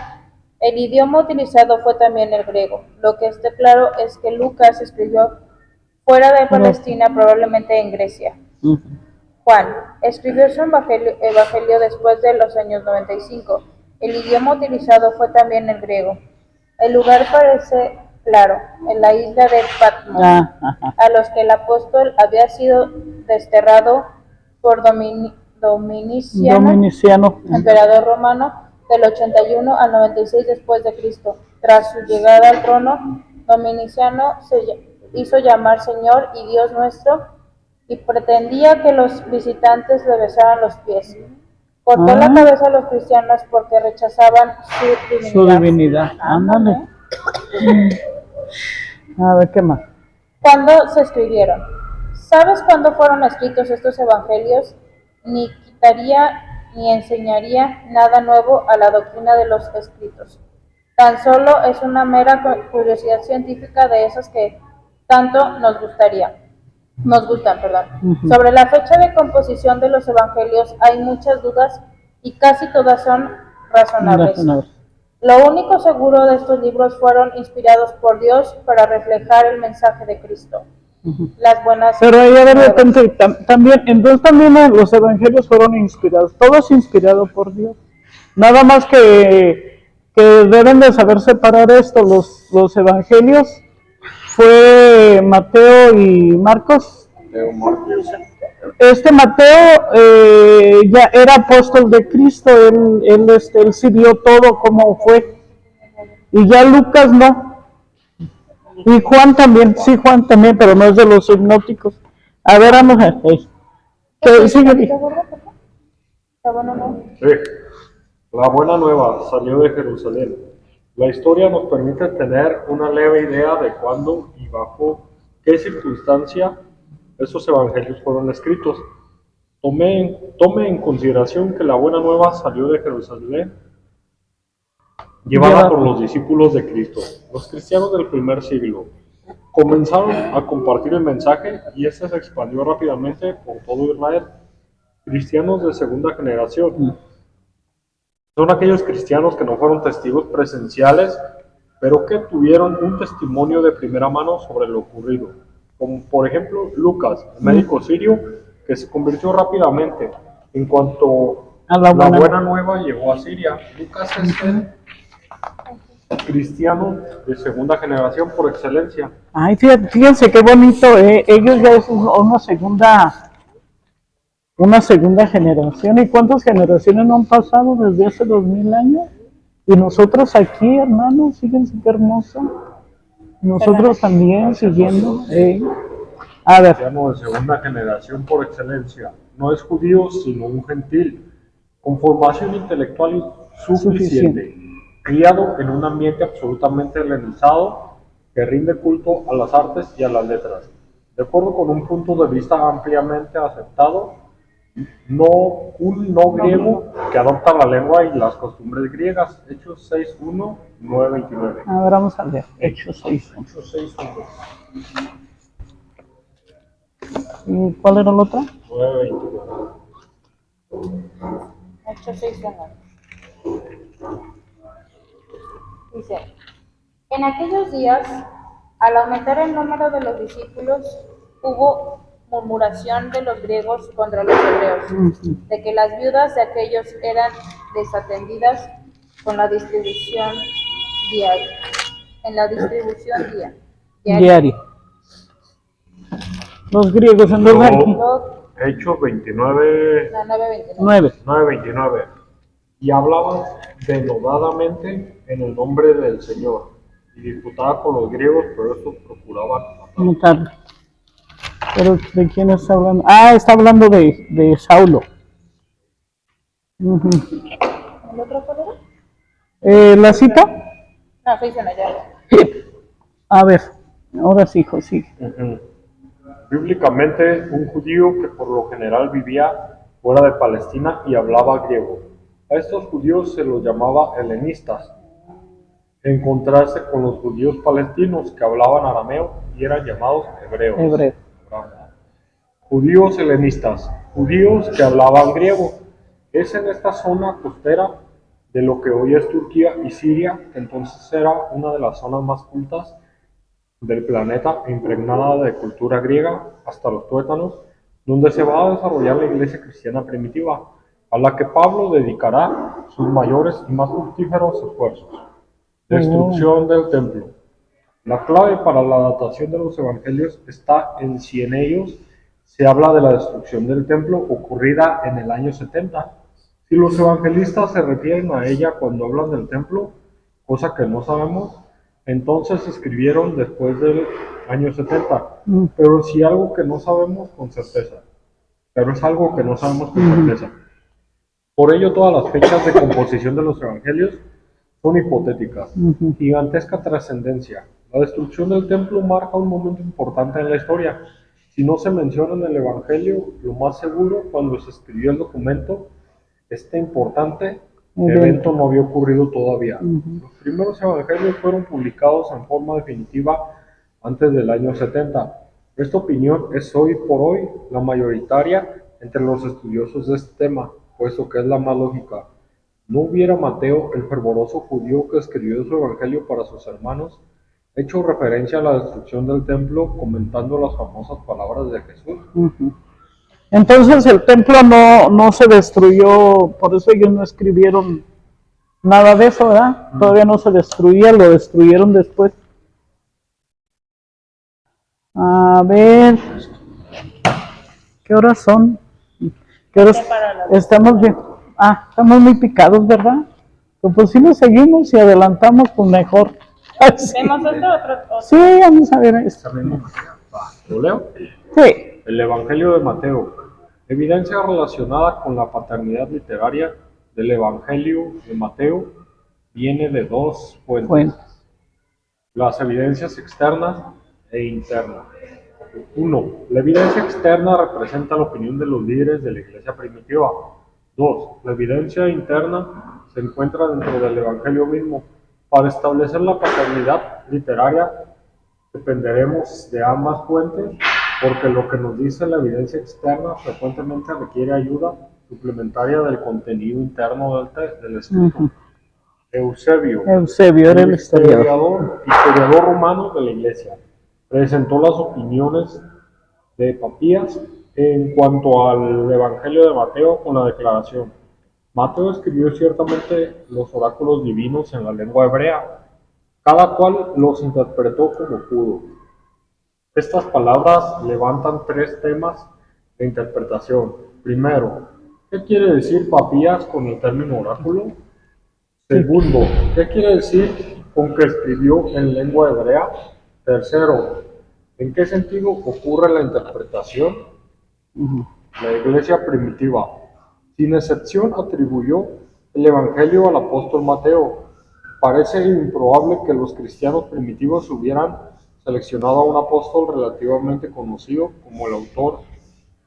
El idioma utilizado fue también el griego. Lo que está claro es que Lucas escribió fuera de Palestina, probablemente en Grecia. Juan escribió su evangelio después de los años 95. El idioma utilizado fue también el griego. El lugar parece claro, en la isla de Patmos, a los que el apóstol había sido desterrado por Dominiciano, emperador romano, del 81 al 96 después de Cristo. Tras su llegada al trono, Dominiciano se hizo llamar Señor y Dios nuestro y pretendía que los visitantes le besaran los pies. Cortó la cabeza a los cristianos porque rechazaban su divinidad. Ándale. A ver, ¿qué más? ¿Cuándo se escribieron? ¿Sabes cuándo fueron escritos estos evangelios? Ni quitaría ni enseñaría nada nuevo a la doctrina de los escritos. Tan solo es una mera curiosidad científica de esas que tanto nos gustan. Sobre la fecha de composición de los evangelios hay muchas dudas y casi todas son razonables. Razonable. Lo único seguro de estos libros fueron inspirados por Dios para reflejar el mensaje de Cristo. Las buenas Pero ahí de nuevas. repente también, entonces también los evangelios fueron inspirados, todo es inspirado por Dios. Nada más que deben de saber separar esto, los evangelios fue Mateo y Marcos. Este Mateo ya era apóstol de Cristo, él sí vio todo como fue. Y ya Lucas no. Y Juan también, sí, Juan también, pero no es de los hipnóticos. A ver, vamos a ver. Sigue. Sí. La buena nueva salió de Jerusalén. La historia nos permite tener una leve idea de cuándo y bajo qué circunstancia esos evangelios fueron escritos. Tome en consideración que la buena nueva salió de Jerusalén, llevada por los discípulos de Cristo. Los cristianos del primer siglo comenzaron a compartir el mensaje y este se expandió rápidamente por todo Israel. Cristianos de segunda generación son aquellos cristianos que no fueron testigos presenciales, pero que tuvieron un testimonio de primera mano sobre lo ocurrido, como por ejemplo Lucas, el médico sirio, que se convirtió rápidamente en cuanto la buena nueva llegó a Siria. Lucas es el cristiano de segunda generación por excelencia. Ay, fíjense qué bonito, ellos ya es una segunda generación. ¿Y cuántas generaciones no han pasado desde hace 2000 años? Y nosotros aquí, hermanos, fíjense qué hermoso. Nosotros también siguiendo. A ver. Cristiano de segunda generación por excelencia. No es judío, sino un gentil, con formación intelectual suficiente, criado en un ambiente absolutamente helenizado que rinde culto a las artes y a las letras. De acuerdo con un punto de vista ampliamente aceptado, un no griego que adopta la lengua y las costumbres griegas. Hechos 6.1, 9.29. A ver, vamos a ver. Hechos 6.1. Hechos 6.1. ¿Y cuál era la otra? 9.29. 8:6-1. Dice, en aquellos días, al aumentar el número de los discípulos, hubo murmuración de los griegos contra los hebreos, de que las viudas de aquellos eran desatendidas con la distribución diaria. Diaria. Los griegos en los aquí. Hechos 29, 9:29. 9.29. Y hablaban denodadamente en el nombre del Señor, y disputaban con los griegos, pero estos procuraban Matarlo. Pero ¿de quién está hablando? Ah, está hablando de Saulo. Ujú. ¿El otro cuál era? ¿La cita? No, 6:1 ya. A ver, ahora sí, hijo, sí. Bíblicamente, un judío que por lo general vivía fuera de Palestina y hablaba griego. A estos judíos se los llamaba helenistas, en contraste con los judíos palestinos que hablaban arameo y eran llamados hebreos. Hebreo. Judíos helenistas, judíos que hablaban griego. Es en esta zona costera de lo que hoy es Turquía y Siria, que entonces era una de las zonas más cultas del planeta, impregnada de cultura griega hasta los tuétanos, donde se va a desarrollar la iglesia cristiana primitiva, a la que Pablo dedicará sus mayores y más fructíferos esfuerzos. Destrucción del templo. La clave para la datación de los evangelios está en si en ellos se habla de la destrucción del templo ocurrida en el año 70. Si los evangelistas se refieren a ella cuando hablan del templo, cosa que no sabemos, entonces escribieron después del año 70. Pero si algo que no sabemos con certeza. Pero es algo que no sabemos con certeza. Por ello, todas las fechas de composición de los evangelios son hipotéticas. Gigantesca trascendencia. La destrucción del templo marca un momento importante en la historia. Si no se menciona en el evangelio, lo más seguro, cuando se escribió el documento, este importante evento no había ocurrido todavía. Los primeros evangelios fueron publicados en forma definitiva antes del año 70. Esta opinión es hoy por hoy la mayoritaria entre los estudiosos de este tema, puesto que es la más lógica. ¿No hubiera Mateo, el fervoroso judío que escribió su evangelio para sus hermanos, hecho referencia a la destrucción del templo comentando las famosas palabras de Jesús? Entonces el templo no se destruyó, por eso ellos no escribieron nada de eso, ¿verdad? Todavía no se destruía, lo destruyeron después. A ver, ¿qué horas son? ¿Qué horas? Estamos bien. Estamos muy picados, ¿verdad? Pues si nos seguimos y adelantamos, pues mejor. Sí. ¿Vemos esto otro? Sí, vamos a ver esto. ¿Lo leo? Sí. El Evangelio de Mateo. Evidencia relacionada con la paternidad literaria del Evangelio de Mateo viene de dos fuentes. Bueno. Las evidencias externas e internas. 1. La evidencia externa representa la opinión de los líderes de la iglesia primitiva. 2. La evidencia interna se encuentra dentro del Evangelio mismo. Para establecer la paternidad literaria dependeremos de ambas fuentes, porque lo que nos dice la evidencia externa frecuentemente requiere ayuda suplementaria del contenido interno del escrito. Eusebio Era el historiador. historiador romano de la iglesia, presentó las opiniones de Papías en cuanto al Evangelio de Mateo con la declaración: Mateo escribió ciertamente los oráculos divinos en la lengua hebrea, cada cual los interpretó como pudo. Estas palabras levantan tres temas de interpretación. Primero, ¿qué quiere decir Papías con el término oráculo? Segundo, ¿qué quiere decir con que escribió en lengua hebrea? Tercero, ¿en qué sentido ocurre la interpretación? La iglesia primitiva, sin excepción, atribuyó el Evangelio al apóstol Mateo. Parece improbable que los cristianos primitivos hubieran seleccionado a un apóstol relativamente conocido como el autor,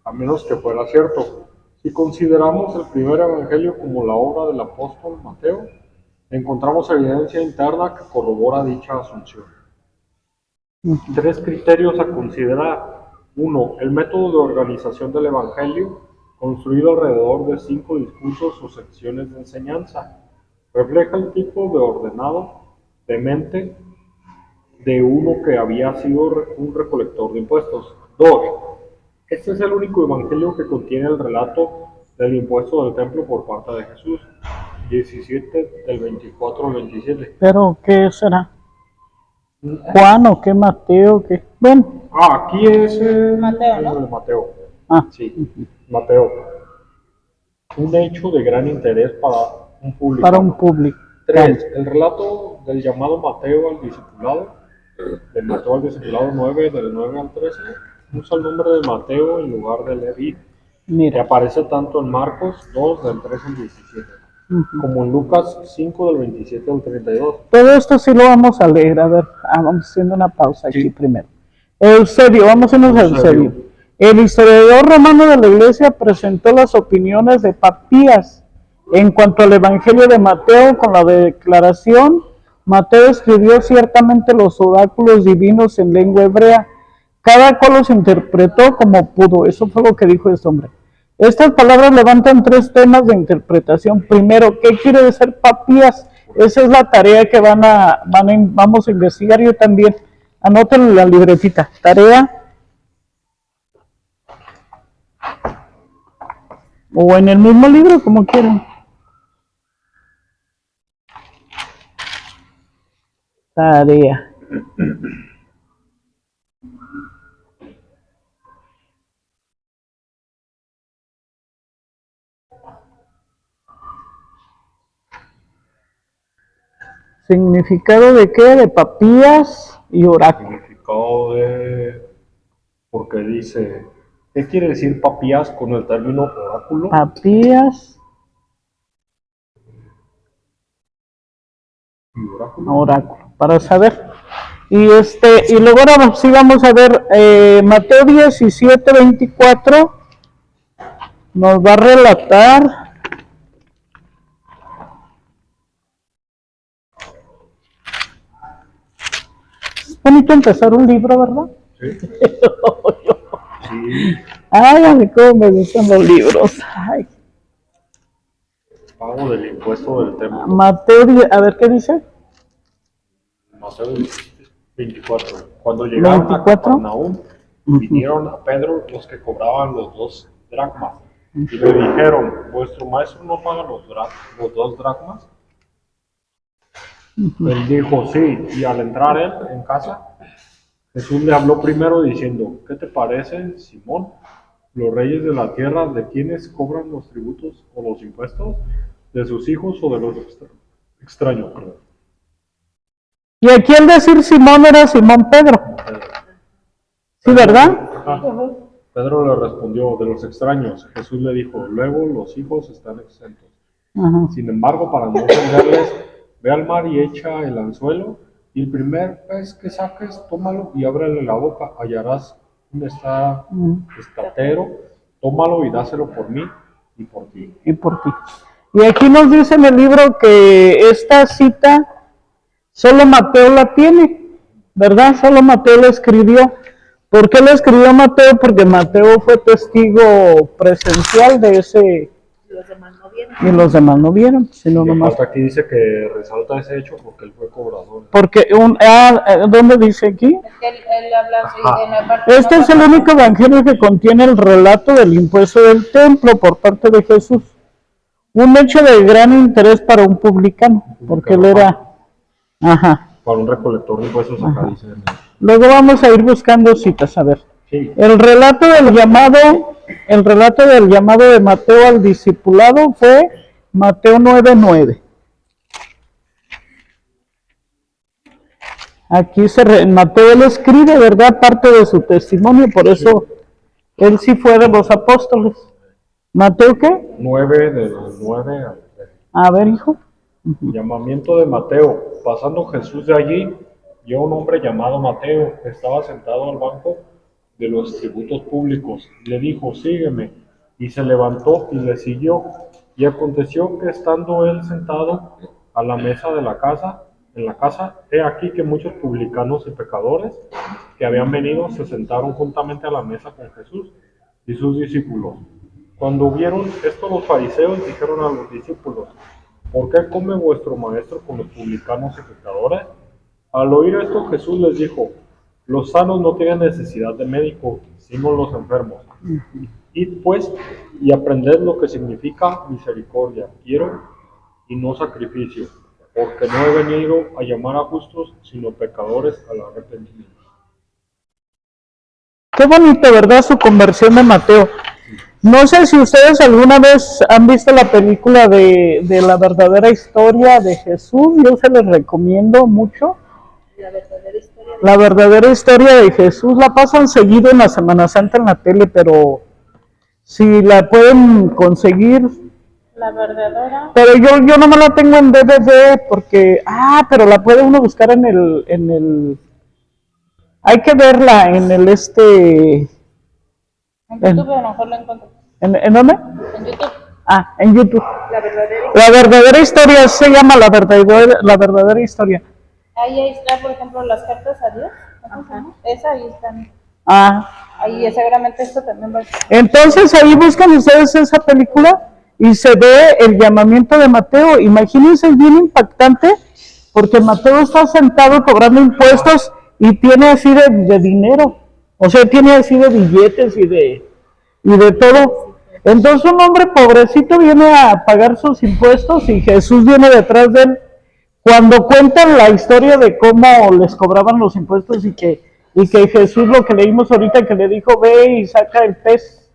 a menos que fuera cierto. Si consideramos el primer Evangelio como la obra del apóstol Mateo, encontramos evidencia interna que corrobora dicha asunción. Tres criterios a considerar. 1. El método de organización del Evangelio, construido alrededor de 5 discursos o secciones de enseñanza, refleja el tipo de ordenado de mente de uno que había sido un recolector de impuestos. 2. Este es el único evangelio que contiene el relato del impuesto del templo por parte de Jesús. 17 del 24 al 27. ¿Pero qué será? ¿Juan o qué? ¿Mateo? ¿Qué? Bueno. Aquí es Mateo, ¿no? el Mateo. Sí. Mateo. Un hecho de gran interés para un público. Para un público. 3. El relato del llamado Mateo al discipulado, de Mateo al discipulado 9, del 9 al 13, usa el nombre de Mateo en lugar de Leví, que Mira. aparece tanto en Marcos 2, del 13 al 17, como en Lucas 5, del 27 al 32. Todo esto sí lo vamos a leer. A ver, vamos haciendo una pausa aquí primero. Eusebio, vamos a irnos a Eusebio. El historiador romano de la iglesia presentó las opiniones de Papías en cuanto al Evangelio de Mateo con la declaración: Mateo escribió ciertamente los oráculos divinos en lengua hebrea, cada cual los interpretó como pudo. Eso fue lo que dijo este hombre. Estas palabras levantan tres temas de interpretación. Primero, ¿qué quiere decir Papías? Esa es la tarea que vamos a investigar. Yo también. Anótenlo en la libretita. Tarea. O en el mismo libro, como quieran. Tarea. ¿Significado de qué? De Papías y oráculo. Significado de... porque dice... ¿Qué quiere decir Papías con el término oráculo? Papías Y oráculo. oráculo, para saber. Y luego ahora sí vamos a ver Mateo 17, 24. Nos va a relatar es bonito empezar un libro, ¿verdad? Sí. Sí. Ay, a mí cómo me gustan los libros. Ay. pago del impuesto del templo. A ver qué dice. Mateo 24. Cuando llegaron 24. a Capernaum, vinieron a Pedro los que cobraban los 2 dracmas y le dijeron, ¿vuestro maestro no paga los 2 dracmas? Él dijo, sí, y al entrar él en casa, Jesús le habló primero diciendo, ¿qué te parece, Simón? ¿Los reyes de la tierra de quienes cobran los tributos o los impuestos? ¿De sus hijos o de los extraños? Perdón. Y aquí al decir Simón era Simón Pedro. Sí, ¿verdad? Ajá. Pedro le respondió, de los extraños. Jesús le dijo, luego los hijos están exentos. Ajá. Sin embargo, para no ofenderles, ve al mar y echa el anzuelo, y el primer pez que saques, tómalo y ábrele la boca, hallarás un estatero, tómalo y dáselo por mí y por ti. Y por ti. Y aquí nos dice en el libro que esta cita solo Mateo la tiene, ¿verdad? Solo Mateo la escribió. ¿Por qué la escribió Mateo? Porque Mateo fue testigo presencial de ese. Los demás no vieron. Y los demás no vieron, sino Y nomás. aparte aquí dice que resalta ese hecho porque él fue cobrador. Porque, ¿dónde dice aquí? Es que él habla así Ajá. en la parte. Este es el único evangelio que contiene el relato del impuesto del templo por parte de Jesús. Un hecho de gran interés para un publicano, porque él era. Ajá. Para un recolector de impuestos acá dice. Luego vamos a ir buscando citas, a ver. Sí. El relato del llamado de Mateo al discipulado fue Mateo 9:9. Aquí Mateo él escribe, ¿verdad? Parte de su testimonio, por eso él sí fue de los apóstoles. ¿Mateo qué? 9 del 9 al 13. A ver, hijo. Llamamiento de Mateo. Pasando Jesús de allí, vio un hombre llamado Mateo, que estaba sentado al banco de los tributos públicos. Le dijo, sígueme. Y se levantó y le siguió. Y aconteció que estando él sentado a la mesa de en la casa, he aquí que muchos publicanos y pecadores que habían venido se sentaron juntamente a la mesa con Jesús y sus discípulos. Cuando vieron esto los fariseos dijeron a los discípulos, ¿por qué come vuestro maestro con los publicanos y pecadores? Al oír esto Jesús les dijo, los sanos no tienen necesidad de médico, sino los enfermos. Id pues y aprended lo que significa misericordia, quiero y no sacrificio, porque no he venido a llamar a justos, sino pecadores al arrepentimiento. Qué bonito, ¿verdad? Su conversión de Mateo. No sé si ustedes alguna vez han visto la película de la verdadera historia de Jesús. Yo se les recomiendo mucho. La verdadera historia. La verdadera historia de Jesús. La pasan seguido en la Semana Santa en la tele, pero si la pueden conseguir. La verdadera. Pero yo no me la tengo en DVD porque. Pero la puede uno buscar en el. Hay que verla en el En YouTube a lo mejor la encuentro. ¿En dónde? En YouTube. En YouTube. La verdadera La verdadera historia se llama la verdadera historia. Ahí está, por ejemplo, las cartas a Dios. Ajá. Esa ahí están. Ahí seguramente esto también va a estar. Entonces ahí buscan ustedes esa película y se ve el llamamiento de Mateo. Imagínense, es bien impactante porque Mateo está sentado cobrando impuestos y tiene así de dinero. O sea, tiene así de billetes y de todo. Entonces un hombre pobrecito viene a pagar sus impuestos y Jesús viene detrás de él. Cuando cuentan la historia de cómo les cobraban los impuestos y que Jesús, lo que leímos ahorita, que le dijo, ve y saca el pez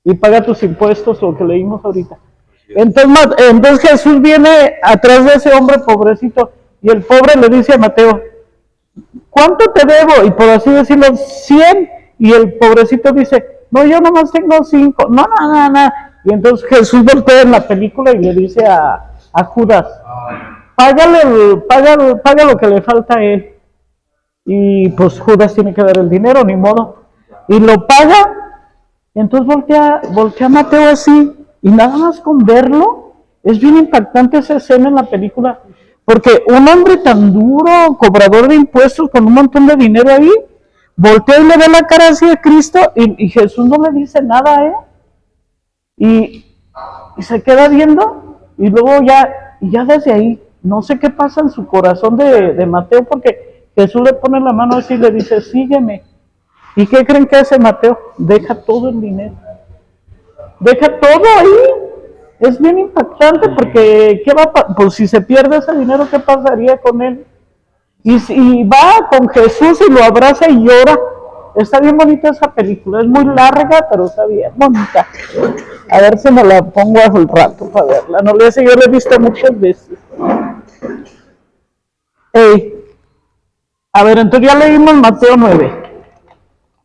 y paga tus impuestos, lo que leímos ahorita. Entonces Jesús viene atrás de ese hombre pobrecito y el pobre le dice a Mateo, ¿cuánto te debo? Y por así decirlo, 100. Y el pobrecito dice, no, yo nomás tengo 5. No. Y entonces Jesús voltea en la película y le dice a Judas, paga lo que le falta a él. Y pues Judas tiene que dar el dinero, ni modo. Y lo paga. Y entonces voltea Mateo así. Y nada más con verlo, es bien impactante esa escena en la película. Porque un hombre tan duro, cobrador de impuestos, con un montón de dinero ahí, voltea y le ve la cara así a Cristo y Jesús no le dice nada, y se queda viendo Y luego ya desde ahí, no sé qué pasa en su corazón de Mateo, porque Jesús le pone la mano así y le dice, sígueme. ¿Y qué creen que hace Mateo? Deja todo el dinero. Deja todo ahí. Es bien impactante porque, pues si se pierde ese dinero, ¿qué pasaría con él? Y va con Jesús y lo abraza y llora. Está bien bonita esa película, es muy larga, pero está bien bonita. A ver si me la pongo al rato para verla. No le sé, yo la he visto muchas veces. A ver, entonces ya leímos Mateo 9.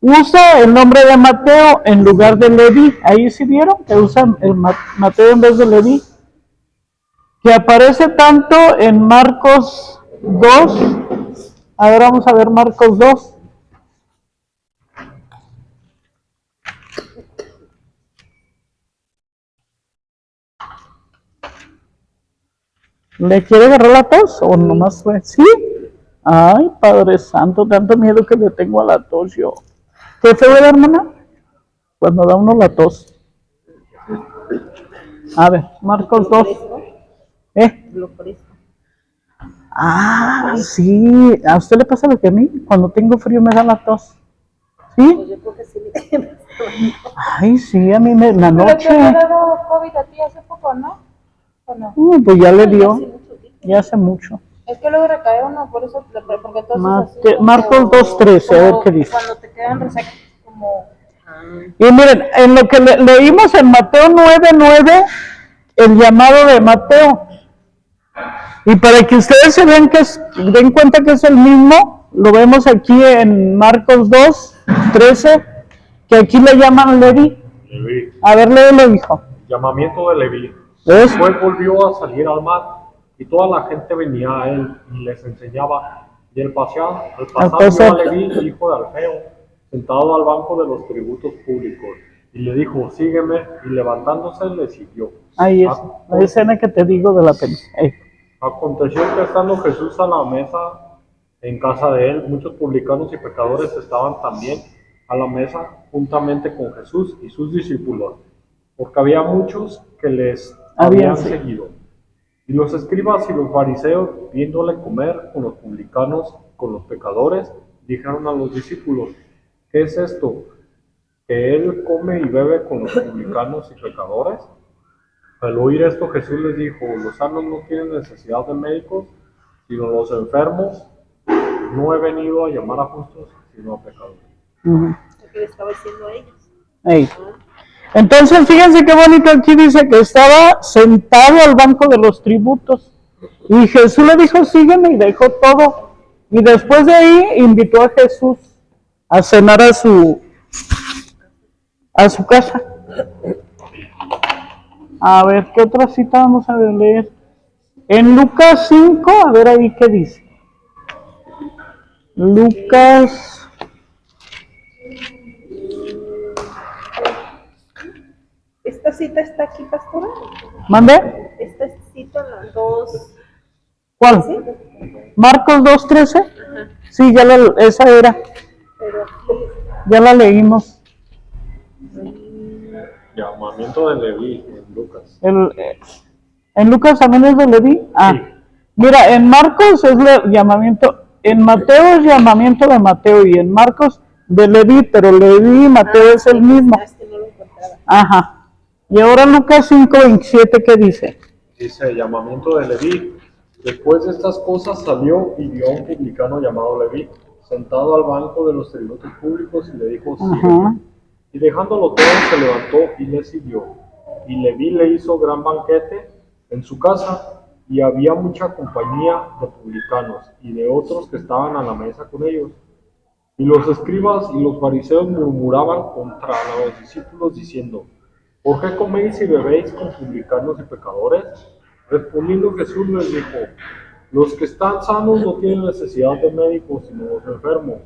Usa el nombre de Mateo en lugar de Leví. Ahí sí vieron que usa el Mateo en vez de Leví. Que aparece tanto en Marcos 2. Ahora vamos a ver Marcos 2. ¿Le quiere agarrar la tos o nomás fue? ¿Sí? Ay, Padre Santo, tanto miedo que le tengo a la tos yo. ¿Qué fue la hermana? Cuando da uno la tos. A ver, Marcos 2. Lo fresco. Ah, sí. ¿A usted le pasa lo que a mí? Cuando tengo frío me da la tos. ¿Sí? Pues yo creo que sí. Ay, sí, a mí la Pero noche. te había dado COVID a ti hace poco, ¿no? ¿O no? Pues ya le dio. Ya hace mucho. Es que luego recae uno, por eso, porque entonces así Marcos 2:13, a ver qué dice. Cuando te quedan resecos, como... Y miren, en lo que leímos en Mateo 9:9, el llamado de Mateo. Y para que ustedes se den cuenta que es el mismo, lo vemos aquí en Marcos 2:13, que aquí le llaman Leví. Leví. A ver, léelo, hijo. Llamamiento de Leví. ¿Ves? Después volvió a salir al mar y toda la gente venía a él y les enseñaba. Y al pasar vio a Leví, hijo de Alfeo, sentado al banco de los tributos públicos. Y le dijo, sígueme, y levantándose le siguió. Ahí es, la escena que te digo de la película. Aconteció que estando Jesús a la mesa en casa de él, muchos publicanos y pecadores estaban también a la mesa juntamente con Jesús y sus discípulos, porque había muchos que les habían seguido. Y los escribas y los fariseos, viéndole comer con los publicanos, con los pecadores, dijeron a los discípulos, ¿qué es esto? ¿Que él come y bebe con los publicanos y pecadores? Al oír esto Jesús les dijo, los sanos no tienen necesidad de médicos, sino los enfermos. No he venido a llamar a justos, sino a pecadores. Lo que le estaba diciendo a ellos. Ey. Entonces, fíjense qué bonito aquí dice que estaba sentado al banco de los tributos. Y Jesús le dijo, sígueme, y dejó todo. Y después de ahí invitó a Jesús a cenar a su casa. A ver, ¿qué otra cita vamos a leer? En Lucas 5, a ver ahí qué dice. Lucas... ¿Esta cita está aquí, pastora? ¿Mande? Esta cita, las dos. ¿Cuál? ¿Sí? Marcos 2:13. Sí, esa era. Pero aquí. Ya la leímos. Llamamiento de Leví en Lucas. ¿En Lucas también es de Leví? Ah. Sí. Mira, en Marcos es llamamiento, en Mateo es llamamiento de Mateo y en Marcos de Leví, pero Leví y Mateo es el mismo. No lo encontraba. Ajá. Y ahora Lucas 5:27, ¿qué dice? Dice, llamamiento de Leví. Después de estas cosas salió y vio a un publicano llamado Leví, sentado al banco de los tributos públicos y le dijo, sígueme. Y dejándolo todo se levantó y le siguió. Y Leví le hizo gran banquete en su casa y había mucha compañía de publicanos y de otros que estaban a la mesa con ellos. Y los escribas y los fariseos murmuraban contra los discípulos diciendo, ¿por qué coméis y bebéis con publicanos y pecadores? Respondiendo Jesús les dijo, los que están sanos no tienen necesidad de médicos, sino los enfermos.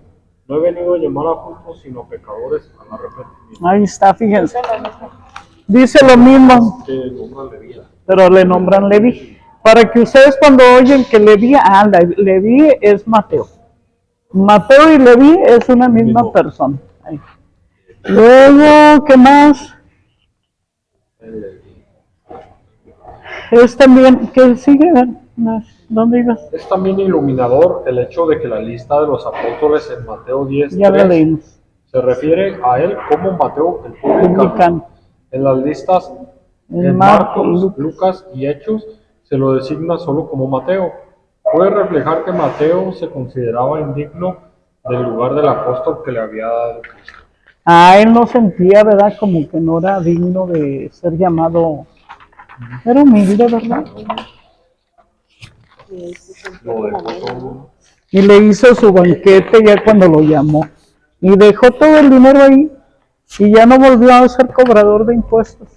No he venido a llamar a justos, sino a pecadores al arrepentimiento. Ahí está, fíjense. Dice lo mismo, Que nombra Leví. pero le nombran Leví. Para que ustedes cuando oyen que Leví Leví es Mateo. Mateo y Leví es una misma persona. Ahí. Luego, ¿qué más? es también, ¿qué sigue? ¿Dónde ibas? Es también iluminador el hecho de que la lista de los apóstoles en Mateo 10 Ya la leímos. se refiere a él como Mateo el publicano. Publicano. En las listas En Marcos, Lucas y Hechos se lo designa solo como Mateo. Puede reflejar que Mateo se consideraba indigno del lugar del apóstol que le había dado Cristo. Él no sentía, ¿verdad? Como que no era digno de ser llamado. Era humilde, ¿verdad? Lo dejó todo. Y le hizo su banquete ya cuando lo llamó. Y dejó todo el dinero ahí. Y ya no volvió a ser cobrador de impuestos.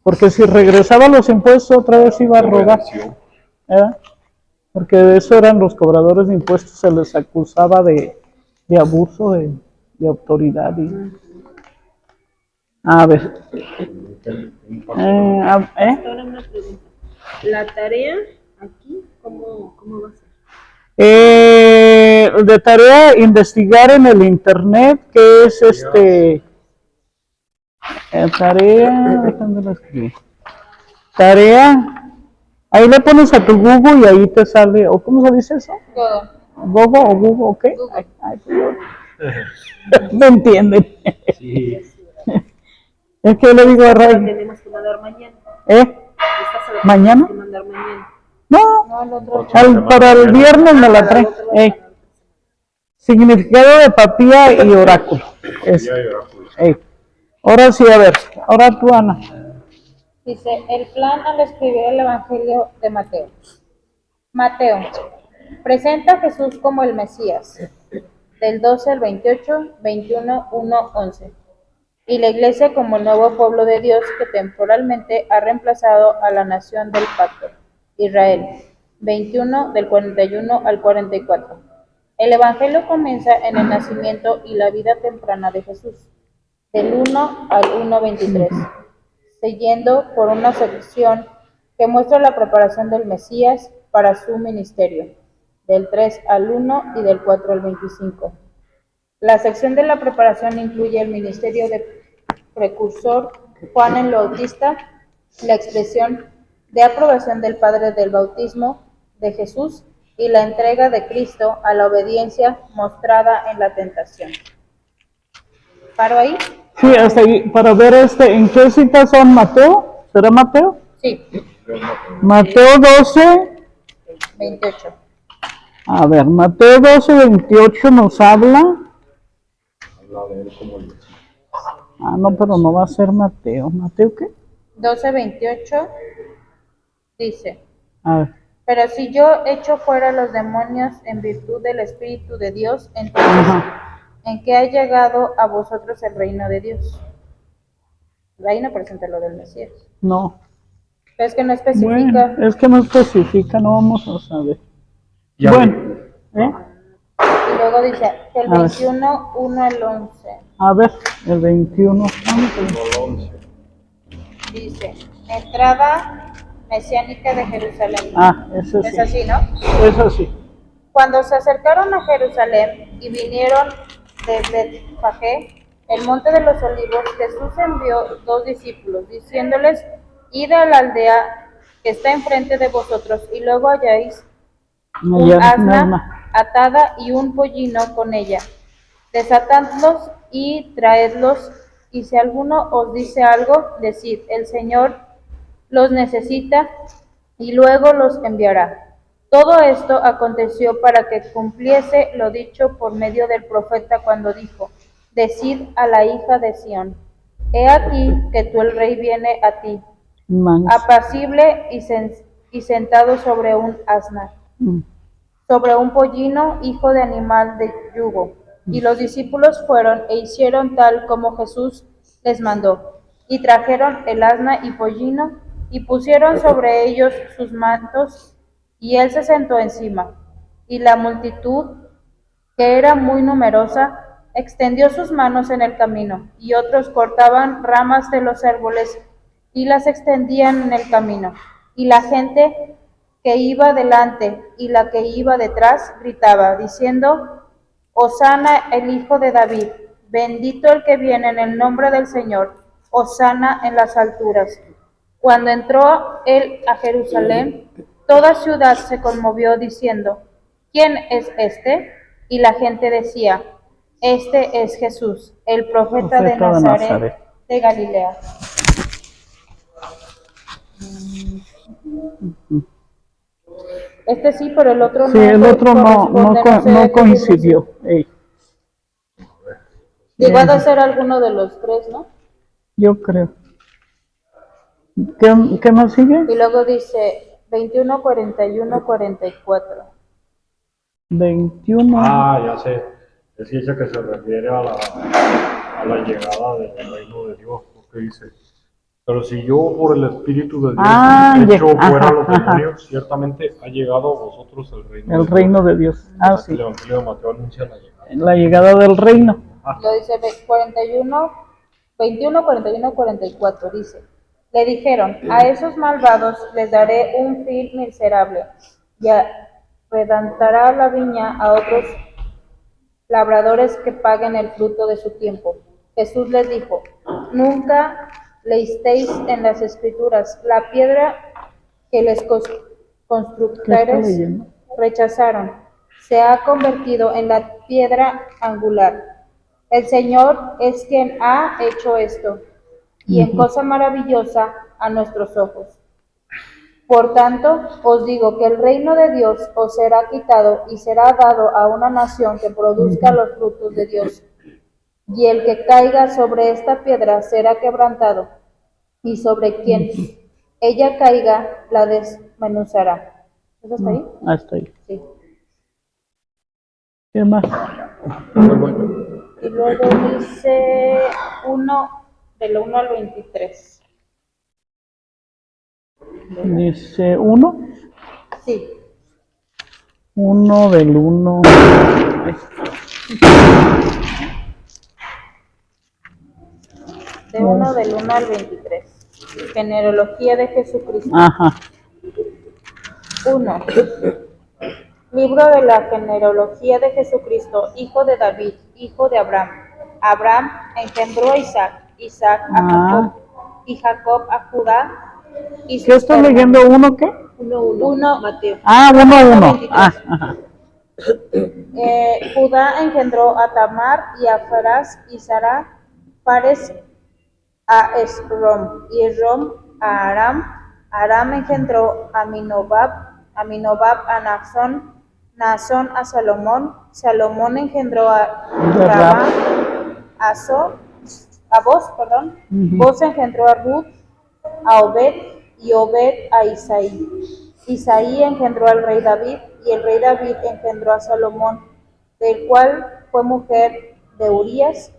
Porque si regresaba los impuestos otra vez iba a robar. ¿Verdad? Porque de eso eran los cobradores de impuestos. Se les acusaba de abuso de autoridad. A ver. Ahora una pregunta. La tarea aquí, ¿cómo va a ser? De tarea investigar en el internet qué es tarea, ¿dónde lo escribí? Tarea, ahí le pones a tu Google y ahí te sale, o ¿cómo se dice eso? Google o Google, ¿ok? ¿Me entienden? Sí. Es que le digo a La Ray, tenemos que mandar mañana. ¿eh? Esta se la ¿Mañana? tenemos que mandar mañana. No, para el viernes me la trae. Significado de papía y oráculo. Ahora sí, a ver, ahora tú, Ana. Dice, el plan al escribir el Evangelio de Mateo. Mateo presenta a Jesús como el Mesías, del 12 al 28, 21, 1, 11. Y la iglesia como el nuevo pueblo de Dios que temporalmente ha reemplazado a la nación del pacto, Israel, 21 del 41 al 44. El Evangelio comienza en el nacimiento y la vida temprana de Jesús, del 1 al 1:23, siguiendo por una sección que muestra la preparación del Mesías para su ministerio, del 3 al 1 y del 4 al 25. La sección de la preparación incluye el ministerio de precursor Juan el Bautista, la expresión de aprobación del Padre del bautismo de Jesús y la entrega de Cristo a la obediencia mostrada en la tentación. ¿Paro ahí? Sí, hasta ahí, para ver ¿en qué citas son Mateo? ¿Será Mateo? Sí, Mateo 12, 28. a ver, Mateo 12, 28 nos habla. No, pero no va a ser Mateo. ¿Mateo qué? 12:28 dice, A ver. pero si yo echo fuera los demonios en virtud del Espíritu de Dios, entonces, ¿en qué ha llegado a vosotros el reino de Dios? Ahí no presenta lo del Mesías. No. Pero es que no especifica. Bueno, es que no especifica, no vamos a saber. Ya Bueno, Y luego dice, del A ver. 21, 1 al 11. a ver, el 21. Dice, entrada mesiánica de Jerusalén. Ese Es sí. así, ¿no? Eso sí. Cuando se acercaron a Jerusalén y vinieron de Betfagé, el monte de los olivos, Jesús envió 2 discípulos, diciéndoles, id a la aldea que está enfrente de vosotros, y luego halláis un asna atada y un pollino con ella. Desatadlos y traedlos, y si alguno os dice algo, decid, el Señor los necesita, y luego los enviará. Todo esto aconteció para que cumpliese lo dicho por medio del profeta cuando dijo, decid a la hija de Sión, he aquí que tú el rey viene a ti, apacible y sentado sobre un asna, sobre un pollino, hijo de animal de yugo. Y los discípulos fueron e hicieron tal como Jesús les mandó, y trajeron el asna y pollino, y pusieron sobre ellos sus mantos, y él se sentó encima. Y la multitud, que era muy numerosa, extendió sus manos en el camino, y otros cortaban ramas de los árboles y las extendían en el camino. Y la gente que iba delante y la que iba detrás gritaba, diciendo, Hosana el Hijo de David, bendito el que viene en el nombre del Señor, Hosana en las alturas. Cuando entró él a Jerusalén, toda ciudad se conmovió diciendo, ¿quién es este? Y la gente decía, este es Jesús, el profeta de Profeta de Nazaret Nazaret. de Galilea. Este sí, pero el otro Sí, no. el otro no, corresponde, sé no a qué coincidió. Ey, libro. Digo, ha de ser alguno de los tres, ¿no? yo creo. ¿Qué más sigue? Y luego dice 21, 41, 44. 21. Ah, ya sé. Es dice que se refiere a la llegada del reino de Dios, porque dice, pero si yo por el Espíritu de Dios echo fuera a los demonios, ciertamente ha llegado a vosotros el reino de Dios. El reino de Dios. Ah, sí. El Evangelio de Mateo anuncia la llegada. La llegada del reino. Lo dice 41, 21, 41, 44. Dice, le dijeron, a esos malvados les daré un fin miserable, y arrendará la viña a otros labradores que paguen el fruto de su tiempo. Jesús les dijo, nunca leísteis en las Escrituras, la piedra que les ¿Qué está constructores leyendo? rechazaron, se ha convertido en la piedra angular. El Señor es quien ha hecho esto, y en cosa maravillosa a nuestros ojos. Por tanto, os digo que el reino de Dios os será quitado y será dado a una nación que produzca los frutos de Dios. Y el que caiga sobre esta piedra será quebrantado, y sobre quien ella caiga la desmenuzará. ¿Eso está ahí? Hasta ahí. Sí. ¿Qué más? Y luego dice 1, del 1 al 23. Dice 1. Sí. 1 del 1. De 1 del 1 al 23. Genealogía de Jesucristo. Ajá. 1. Libro de la genealogía de Jesucristo, hijo de David, hijo de Abraham. Abraham engendró a Isaac, Isaac a Jacob, y Jacob a Judá. Y ¿Qué sus estás hermanos. leyendo? ¿1 qué? 1:1, Mateo. Ah, 1. 23. Ah, ajá. Judá engendró a Tamar y a Faraz y Sara, Fares a Esrom y Esrom a Aram. Aram engendró a Aminobab a Naasón, Naasón a Salomón. Salomón engendró a Rabá, a Boz engendró a Ruth, a Obed, y Obed a Isaí. Isaí engendró al rey David, y el rey David engendró a Salomón, del cual fue mujer de Urías.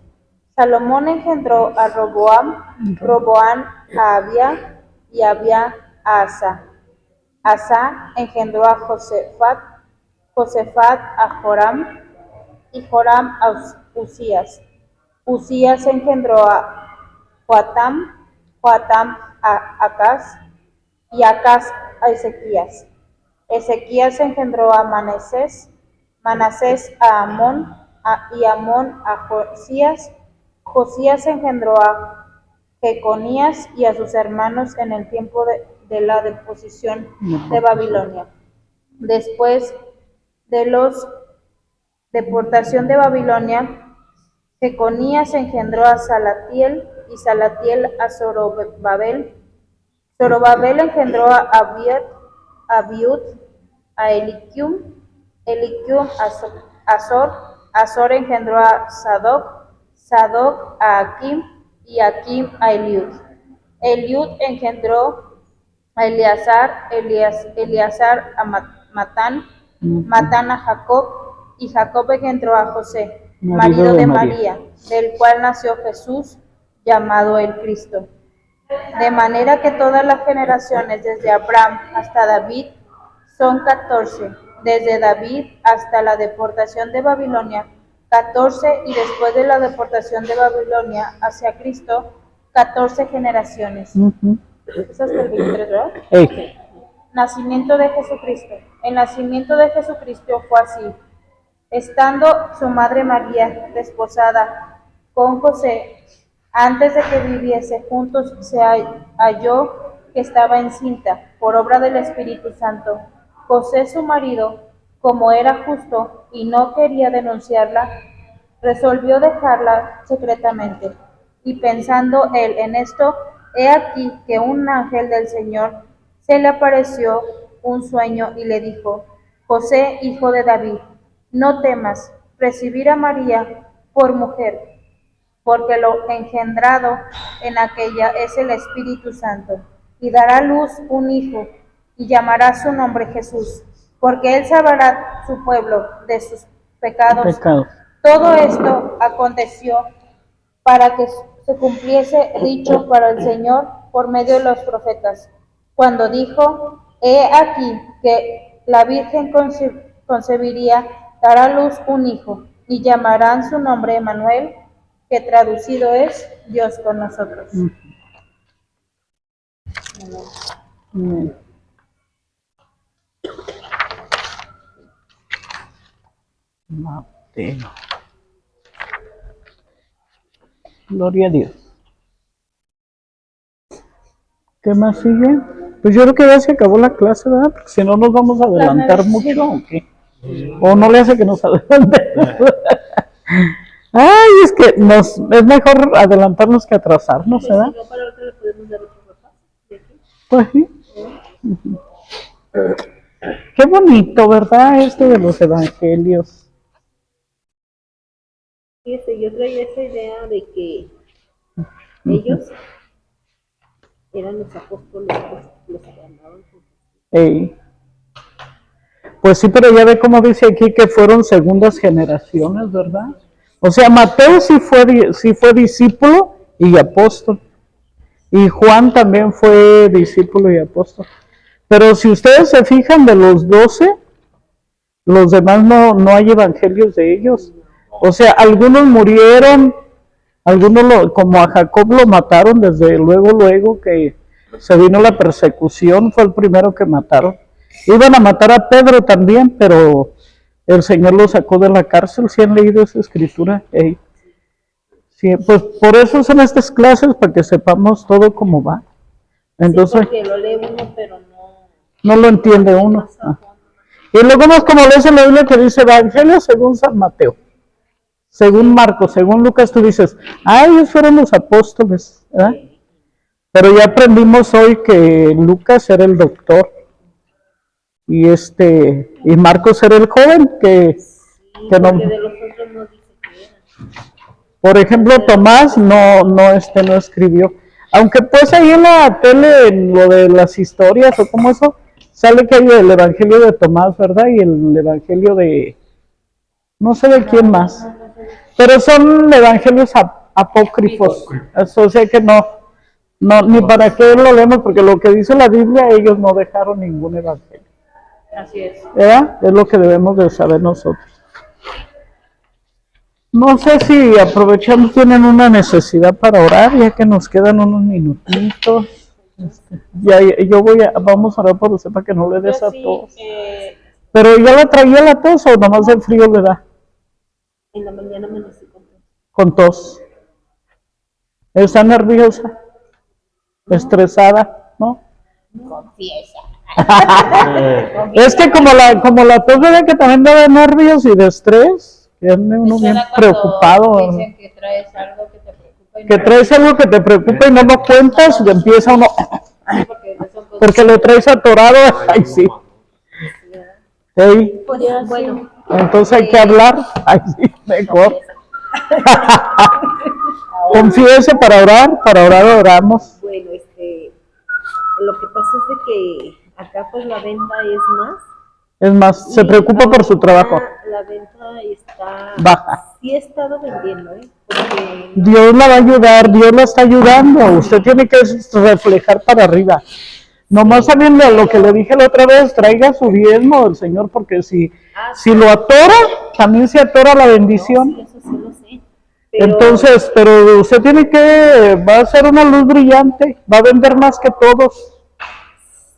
Salomón engendró a Roboam, Roboam a Abia, y Abia a Asa. Asa engendró a Josafat, Josafat a Joram, y Joram a Usías. Usías engendró a Joatam, Joatam a Acaz, y Acaz a Ezequías. Ezequías engendró a Manasés, Manasés a Amón, y Amón a Josías. Josías engendró a Jeconías y a sus hermanos en el tiempo de la deposición de Babilonia. Después de los deportación de Babilonia, Jeconías engendró a Salatiel, y Salatiel a Zorobabel. Zorobabel engendró a Abiud, a Eliquium, Eliquium a Azor, Azor engendró a Sadoc, Sadoc a Akim, y Akim a Eliud. Eliud engendró a Eleazar, Eleazar a Matán, Matán a Jacob, y Jacob engendró a José, marido de María, del cual nació Jesús, llamado el Cristo. De manera que todas las generaciones desde Abraham hasta David son 14, desde David hasta la deportación de Babilonia, 14, y después de la deportación de Babilonia hacia Cristo, 14 generaciones. Es hasta el 23, ¿verdad? Ey. Nacimiento de Jesucristo. El nacimiento de Jesucristo fue así. Estando su madre María desposada con José, antes de que viviese juntos, se halló que estaba encinta por obra del Espíritu Santo. José, su marido, como era justo y no quería denunciarla, resolvió dejarla secretamente. Y pensando él en esto, he aquí que un ángel del Señor se le apareció un sueño y le dijo: José, hijo de David, no temas recibir a María por mujer, porque lo engendrado en aquella es el Espíritu Santo, y dará a luz un hijo, y llamará su nombre Jesús, porque él salvará su pueblo de sus pecados. Pecado. Todo esto aconteció para que se cumpliese dicho para el Señor por medio de los profetas, cuando dijo: He aquí que la Virgen concebiría, dará a luz un hijo, y llamarán su nombre Emmanuel, que traducido es Dios con nosotros. Amén. Mateo. Gloria a Dios. ¿Qué más sigue? Pues yo creo que ya se acabó la clase, ¿verdad? Porque si no nos vamos a adelantar mucho, ¿o qué? O no le hace que nos adelantemos. Ay, es que es mejor adelantarnos que atrasarnos, ¿verdad? Si no, para ahorita le podemos dar otro repaso de aquí. Pues sí. Qué bonito, ¿verdad? Esto de los evangelios. Fíjese, yo traía esa idea de que ellos eran los apóstoles, los que andaban con Ey. Pues sí, pero ya ve cómo dice aquí que fueron segundas generaciones, ¿verdad? O sea, Mateo sí fue discípulo y apóstol. Y Juan también fue discípulo y apóstol. Pero si ustedes se fijan, de los 12, los demás no hay evangelios de ellos. O sea, algunos murieron, como a Jacob lo mataron desde luego que se vino la persecución, fue el primero que mataron. Iban a matar a Pedro también, pero el Señor lo sacó de la cárcel. ¿Sí han leído esa escritura? Hey. Sí, pues por eso son estas clases, para que sepamos todo cómo va. Entonces, sí, porque lo lee uno, pero no lo entiende uno. Y luego más como lees en la Biblia que dice Evangelio según San Mateo, según Marcos, según Lucas, tú dices, ellos fueron los apóstoles, ¿verdad? Pero ya aprendimos hoy que Lucas era el doctor y Marcos era el joven que no. De los otros no dice que eran. Por ejemplo, Tomás no escribió. Aunque pues ahí en la tele, en lo de las historias o como eso, sale que hay el Evangelio de Tomás, ¿verdad? Y el Evangelio de, no sé de quién más. Pero son evangelios apócrifos. O sea que no, ni para qué lo leemos, porque lo que dice la Biblia, ellos no dejaron ningún evangelio. Así es. ¿Verdad? Es lo que debemos de saber nosotros. No sé si aprovechando tienen una necesidad para orar, ya que nos quedan unos minutitos. Vamos a orar por usted para que no le dé esa tos. Pero ya le traía la tos o nomás el frío le da. En la mañana amanecí con tos. Con tos. ¿Está nerviosa? ¿Estresada? ¿No? Confiesa. Es que como la tos, ¿verdad? Que también da de nervios y de estrés. Viene uno bien preocupado. Dicen que traes algo que te preocupa. Que traes algo que te preocupa y no lo cuentas y empieza uno. Porque lo traes atorado. Ay, sí. Hey. Pues, bueno. Entonces hay que hablar. Ay, sí, mejor. Confiese para orar oramos. Bueno, lo que pasa es de que acá pues la venta es más. Es más, se preocupa por su trabajo. La venta está baja. Sí he estado vendiendo, porque Dios la va a ayudar, Dios la está ayudando. Usted tiene que reflejar para arriba. Nomás sabiendo lo que le dije la otra vez, traiga su diezmo del Señor, porque si lo atora, también se atora la bendición. eso sí lo sé. Entonces, pero usted va a ser una luz brillante, va a vender más que todos.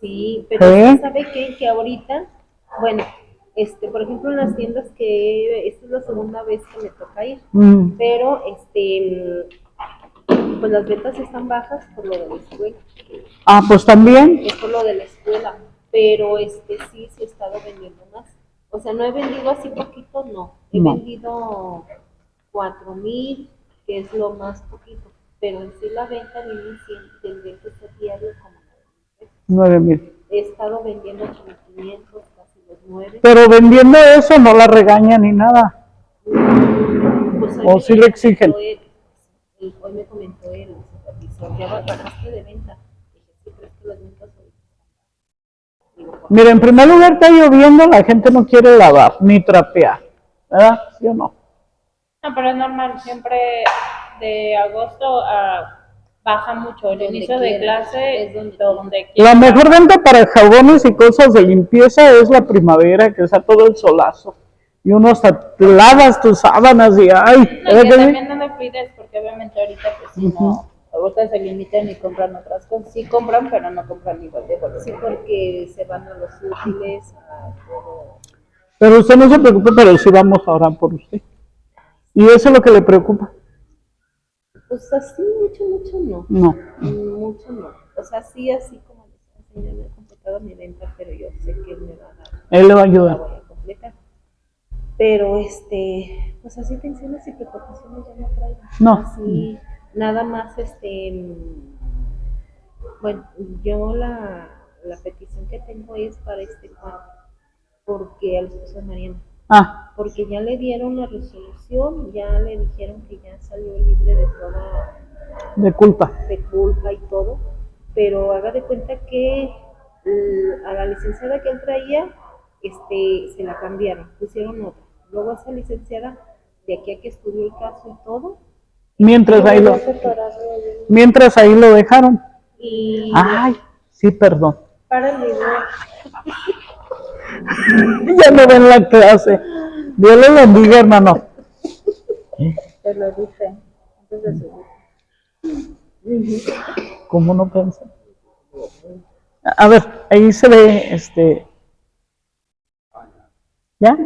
Sí, pero ¿sabe qué? Que ahorita, bueno, por ejemplo, en las tiendas esta es la segunda vez que me toca ir, pero pues las ventas están bajas por lo de la escuela. Ah, pues también. Es por lo de la escuela, pero sí he estado vendiendo más. O sea, no he vendido así poquito, no. He No. vendido 4,000, que es lo más poquito, pero en sí la venta tendría que ser diario como 9,000. he estado vendiendo como 500, casi los 9. Pero vendiendo eso no la regaña ni nada. Pues hoy ¿O me sí le exigen? comentó hoy me comentó el supervisor, ya bajaste de venta. Dije, sí, pero es que las ventas ahorita están bajas. Digo, ¿por qué? Mira, en primer lugar está lloviendo, la gente no quiere lavar ni trapear, ¿verdad? ¿Sí o no? No, pero es normal, siempre de agosto a baja mucho. El Donde inicio de quiera, clase es donde donde quiera. La mejor venta para jabones y cosas de limpieza es la primavera, que está todo el solazo. Y uno hasta te lavas tus sábanas y ay, No, y ¿verdad que que sí? también no le pides, porque obviamente ahorita pues si no, ahorita se limitan y compran otras cosas. Sí compran, pero no compran igual de bolsa. Sí, porque se van a los útiles, a todo. Pero usted no se preocupe, pero sí vamos a orar por usted. Y eso es lo que le preocupa. Pues así, mucho no. No. Mucho no. O sea, sí, así como le está enseñando, me ha completado mi venta, pero yo sé que él me va a dar. Él le va a La ayudar. voy a completar. Pero pues así tensiones y preocupaciones ya no traigo. No. Así, nada más, bueno, yo la petición que tengo es para Juan, porque al esposo de Mariana, Ah, porque ya le dieron la resolución, ya le dijeron que ya salió libre de toda de culpa. de culpa y todo, pero haga de cuenta que a la licenciada que él traía, se la cambiaron, pusieron otra. Luego esa licenciada, de aquí a que estudió el caso y todo, Mientras ahí lo dejaron. y Ay, sí, perdón. para el video, Ya no ven la clase. Dios le bendiga, hermano. Te lo dice antes de subir. ¿Cómo no pensé? A ver, ahí se ve, ¿ya?